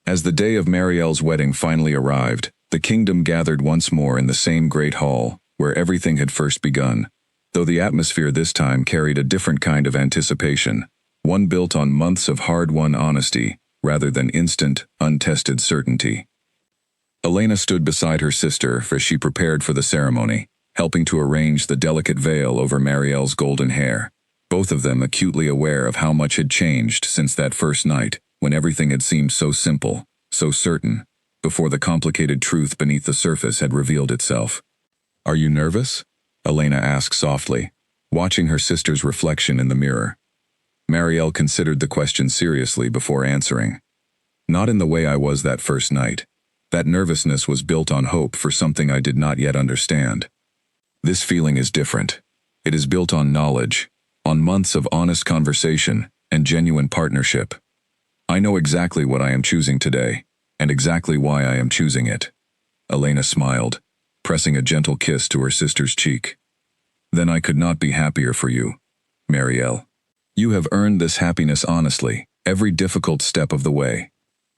As the day of Marielle's wedding finally arrived, the kingdom gathered once more in the same great hall, where everything had first begun, though the atmosphere this time carried a different kind of anticipation, one built on months of hard-won honesty, rather than instant, untested certainty. Elena stood beside her sister as she prepared for the ceremony, helping to arrange the delicate veil over Marielle's golden hair, both of them acutely aware of how much had changed since that first night, when everything had seemed so simple, so certain, before the complicated truth beneath the surface had revealed itself. "Are you nervous?" Elena asked softly, watching her sister's reflection in the mirror. Marielle considered the question seriously before answering. "Not in the way I was that first night. That nervousness was built on hope for something I did not yet understand. This feeling is different. It is built on knowledge, on months of honest conversation and genuine partnership. I know exactly what I am choosing today, and exactly why I am choosing it." Elena smiled, pressing a gentle kiss to her sister's cheek. "Then I could not be happier for you, Marielle. You have earned this happiness honestly, every difficult step of the way."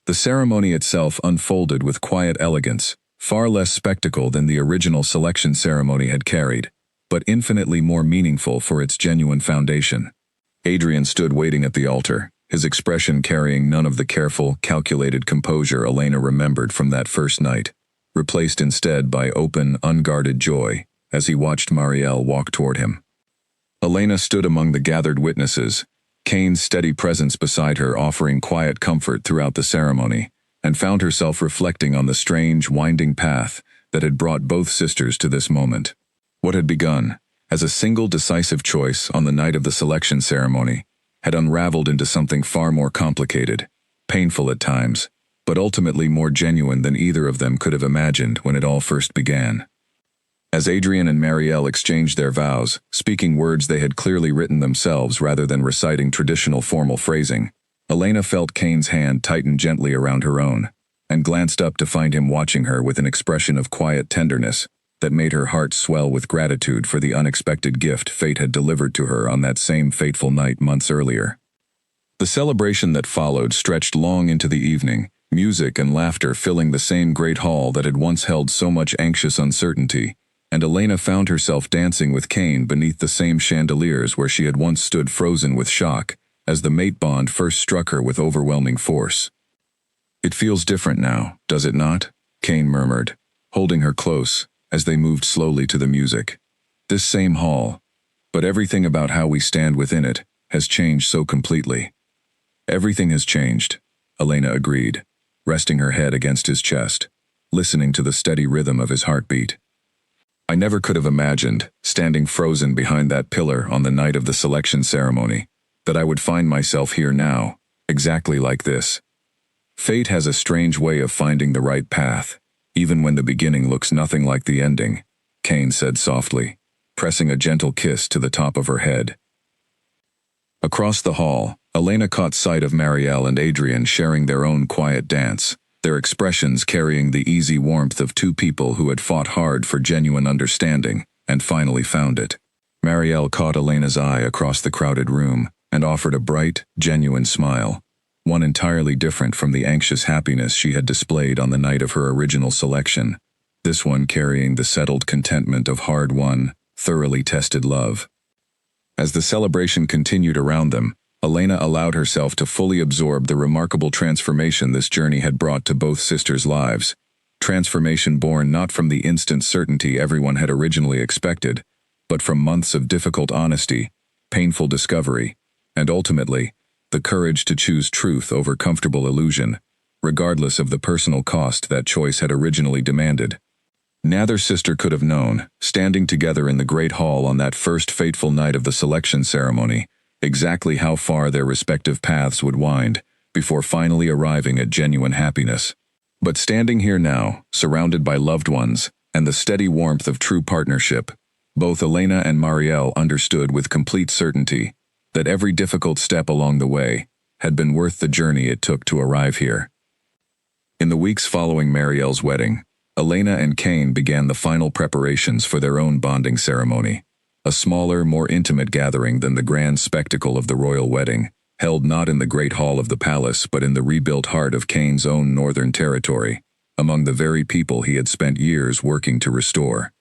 The ceremony itself unfolded with quiet elegance, far less spectacle than the original selection ceremony had carried, but infinitely more meaningful for its genuine foundation. Adrian stood waiting at the altar, his expression carrying none of the careful, calculated composure Elena remembered from that first night, replaced instead by open, unguarded joy, as he watched Marielle walk toward him. Elena stood among the gathered witnesses, Cain's steady presence beside her offering quiet comfort throughout the ceremony, and found herself reflecting on the strange, winding path that had brought both sisters to this moment. What had begun as a single decisive choice on the night of the selection ceremony had unraveled into something far more complicated, painful at times, but ultimately more genuine than either of them could have imagined when it all first began. As Adrian and Marielle exchanged their vows, speaking words they had clearly written themselves rather than reciting traditional formal phrasing, Elena felt Cain's hand tighten gently around her own, and glanced up to find him watching her with an expression of quiet tenderness that made her heart swell with gratitude for the unexpected gift fate had delivered to her on that same fateful night months earlier. The celebration that followed stretched long into the evening, music and laughter filling the same great hall that had once held so much anxious uncertainty, and Elena found herself dancing with Cain beneath the same chandeliers where she had once stood frozen with shock as the mate bond first struck her with overwhelming force. "It feels different now, does it not?" Cain murmured, holding her close, as they moved slowly to the music. This same hall, but everything about how we stand within it has changed so completely. Everything has changed, Elena agreed, resting her head against his chest, listening to the steady rhythm of his heartbeat. I never could have imagined, standing frozen behind that pillar on the night of the selection ceremony, that I would find myself here now, exactly like this. Fate has a strange way of finding the right path, even when the beginning looks nothing like the ending, Kane said softly, pressing a gentle kiss to the top of her head. Across the hall, Elena caught sight of Marielle and Adrian sharing their own quiet dance, their expressions carrying the easy warmth of two people who had fought hard for genuine understanding and finally found it. Marielle caught Elena's eye across the crowded room and offered a bright, genuine smile, one entirely different from the anxious happiness she had displayed on the night of her original selection, this one carrying the settled contentment of hard-won, thoroughly tested love. As the celebration continued around them, Elena allowed herself to fully absorb the remarkable transformation this journey had brought to both sisters' lives, transformation born not from the instant certainty everyone had originally expected, but from months of difficult honesty, painful discovery, and ultimately, the courage to choose truth over comfortable illusion, regardless of the personal cost that choice had originally demanded. Neither sister could have known, standing together in the great hall on that first fateful night of the selection ceremony, exactly how far their respective paths would wind before finally arriving at genuine happiness. But standing here now, surrounded by loved ones and the steady warmth of true partnership, both Elena and Marielle understood with complete certainty that every difficult step along the way had been worth the journey it took to arrive here. In the weeks following Marielle's wedding, Elena and Kane began the final preparations for their own bonding ceremony, a smaller, more intimate gathering than the grand spectacle of the royal wedding, held not in the great hall of the palace but in the rebuilt heart of Kane's own northern territory, among the very people he had spent years working to restore.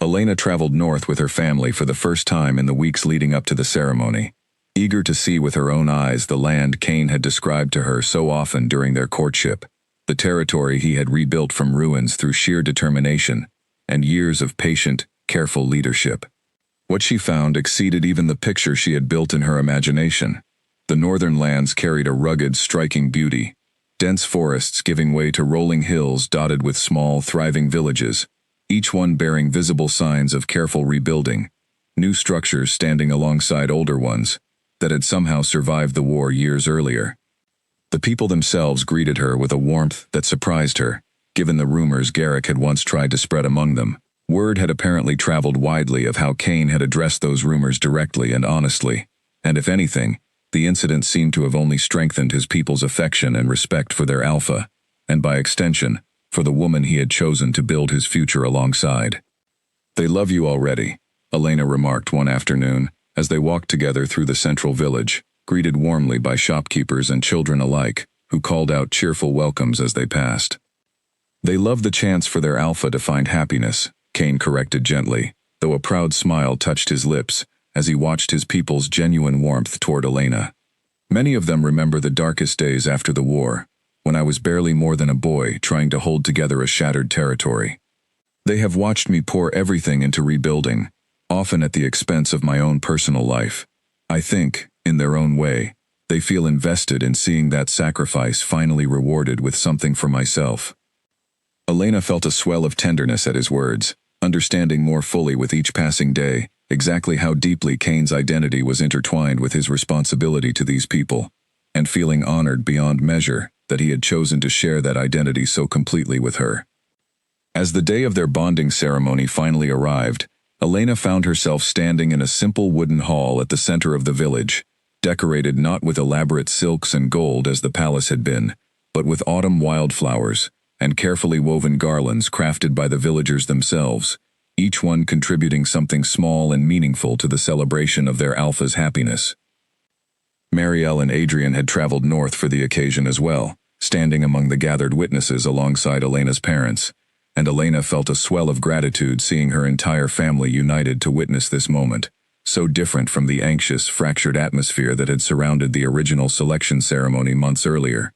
Elena traveled north with her family for the first time in the weeks leading up to the ceremony, eager to see with her own eyes the land Kane had described to her so often during their courtship, the territory he had rebuilt from ruins through sheer determination and years of patient, careful leadership. What she found exceeded even the picture she had built in her imagination. The northern lands carried a rugged, striking beauty, dense forests giving way to rolling hills dotted with small, thriving villages, each one bearing visible signs of careful rebuilding, new structures standing alongside older ones that had somehow survived the war years earlier. The people themselves greeted her with a warmth that surprised her, given the rumors Garrick had once tried to spread among them. Word had apparently traveled widely of how Kane had addressed those rumors directly and honestly, and if anything, the incident seemed to have only strengthened his people's affection and respect for their alpha, and by extension, for the woman he had chosen to build his future alongside. "They love you already," Elena remarked one afternoon, as they walked together through the central village, greeted warmly by shopkeepers and children alike, who called out cheerful welcomes as they passed. "They love the chance for their alpha to find happiness," Kane corrected gently, though a proud smile touched his lips as he watched his people's genuine warmth toward Elena. "Many of them remember the darkest days after the war, when I was barely more than a boy trying to hold together a shattered territory. They have watched me pour everything into rebuilding, often at the expense of my own personal life. I think, in their own way, they feel invested in seeing that sacrifice finally rewarded with something for myself." Elena felt a swell of tenderness at his words, understanding more fully with each passing day exactly how deeply Kane's identity was intertwined with his responsibility to these people, and feeling honored beyond measure that he had chosen to share that identity so completely with her. As the day of their bonding ceremony finally arrived, Elena found herself standing in a simple wooden hall at the center of the village, decorated not with elaborate silks and gold as the palace had been, but with autumn wildflowers and carefully woven garlands crafted by the villagers themselves, each one contributing something small and meaningful to the celebration of their alpha's happiness. Marielle and Adrian had traveled north for the occasion as well, standing among the gathered witnesses alongside Elena's parents, and Elena felt a swell of gratitude seeing her entire family united to witness this moment, so different from the anxious, fractured atmosphere that had surrounded the original selection ceremony months earlier.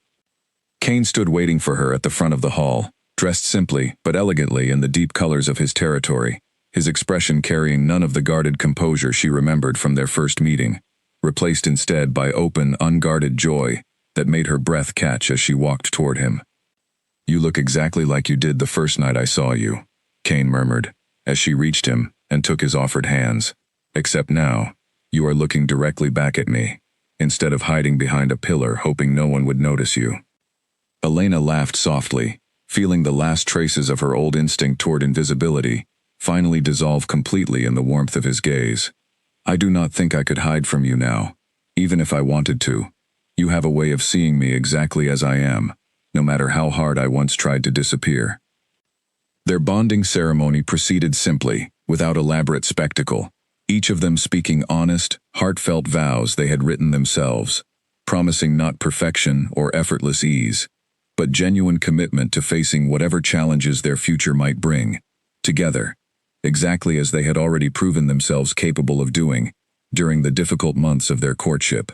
Kane stood waiting for her at the front of the hall, dressed simply but elegantly in the deep colors of his territory, his expression carrying none of the guarded composure she remembered from their first meeting, replaced instead by open, unguarded joy that made her breath catch as she walked toward him. "You look exactly like you did the first night I saw you," Kane murmured, as she reached him and took his offered hands. "Except now, you are looking directly back at me, instead of hiding behind a pillar hoping no one would notice you." Elena laughed softly, feeling the last traces of her old instinct toward invisibility finally dissolve completely in the warmth of his gaze. "I do not think I could hide from you now, even if I wanted to. You have a way of seeing me exactly as I am, no matter how hard I once tried to disappear." Their bonding ceremony proceeded simply, without elaborate spectacle, each of them speaking honest, heartfelt vows they had written themselves, promising not perfection or effortless ease, but genuine commitment to facing whatever challenges their future might bring, together, exactly as they had already proven themselves capable of doing during the difficult months of their courtship.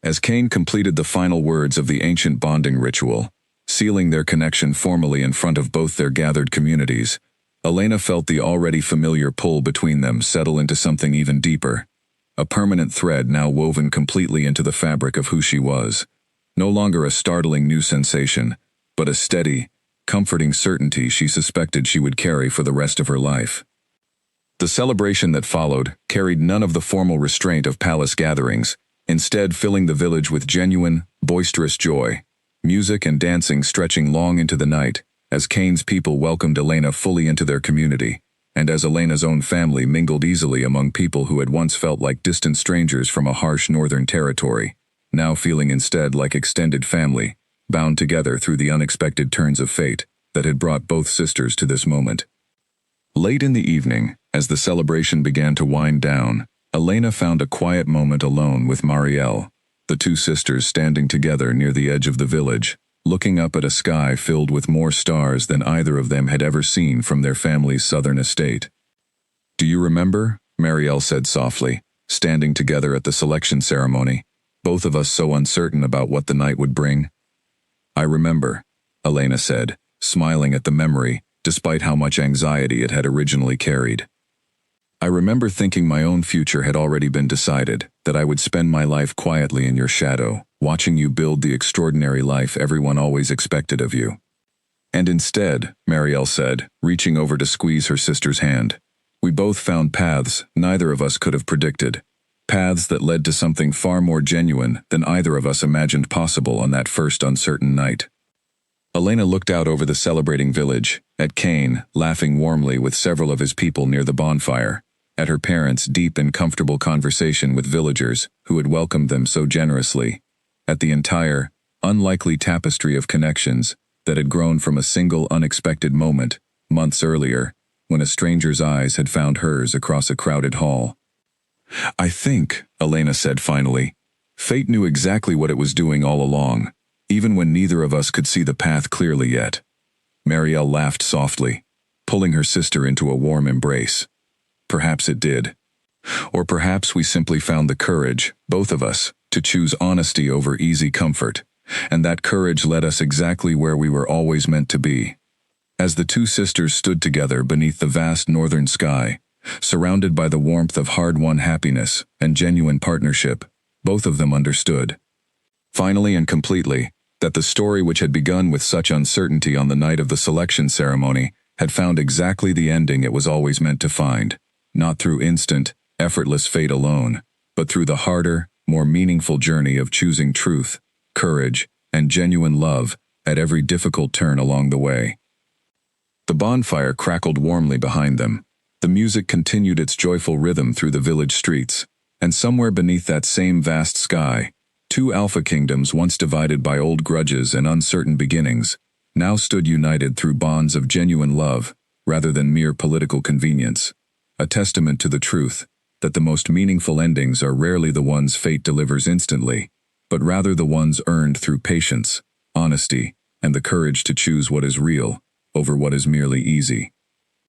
As Kane completed the final words of the ancient bonding ritual, sealing their connection formally in front of both their gathered communities, Elena felt the already familiar pull between them settle into something even deeper, a permanent thread now woven completely into the fabric of who she was, no longer a startling new sensation, but a steady, comforting certainty she suspected she would carry for the rest of her life. The celebration that followed carried none of the formal restraint of palace gatherings, instead filling the village with genuine, boisterous joy, music and dancing stretching long into the night, as Kane's people welcomed Elena fully into their community, and as Elena's own family mingled easily among people who had once felt like distant strangers from a harsh northern territory, now feeling instead like extended family, bound together through the unexpected turns of fate that had brought both sisters to this moment. Late in the evening, as the celebration began to wind down, Elena found a quiet moment alone with Marielle, the two sisters standing together near the edge of the village, looking up at a sky filled with more stars than either of them had ever seen from their family's southern estate. "Do you remember?" Marielle said softly, standing together at the selection ceremony, both of us so uncertain about what the night would bring. "I remember," Elena said, smiling at the memory, despite how much anxiety it had originally carried. "I remember thinking my own future had already been decided, that I would spend my life quietly in your shadow, watching you build the extraordinary life everyone always expected of you. And instead," Marielle said, reaching over to squeeze her sister's hand, "we both found paths neither of us could have predicted, paths that led to something far more genuine than either of us imagined possible on that first uncertain night." Elena looked out over the celebrating village, at Kane, laughing warmly with several of his people near the bonfire, at her parents' deep and comfortable conversation with villagers who had welcomed them so generously, at the entire, unlikely tapestry of connections that had grown from a single unexpected moment, months earlier, when a stranger's eyes had found hers across a crowded hall. "I think," Elena said finally, "fate knew exactly what it was doing all along, even when neither of us could see the path clearly yet." Marielle laughed softly, pulling her sister into a warm embrace. "Perhaps it did. Or perhaps we simply found the courage, both of us, to choose honesty over easy comfort, and that courage led us exactly where we were always meant to be." As the two sisters stood together beneath the vast northern sky, surrounded by the warmth of hard-won happiness and genuine partnership, both of them understood, finally and completely, that the story which had begun with such uncertainty on the night of the selection ceremony had found exactly the ending it was always meant to find, not through instant, effortless fate alone, but through the harder, more meaningful journey of choosing truth, courage, and genuine love at every difficult turn along the way. The bonfire crackled warmly behind them. The music continued its joyful rhythm through the village streets, and somewhere beneath that same vast sky, two alpha kingdoms once divided by old grudges and uncertain beginnings, now stood united through bonds of genuine love, rather than mere political convenience, a testament to the truth that the most meaningful endings are rarely the ones fate delivers instantly, but rather the ones earned through patience, honesty, and the courage to choose what is real over what is merely easy.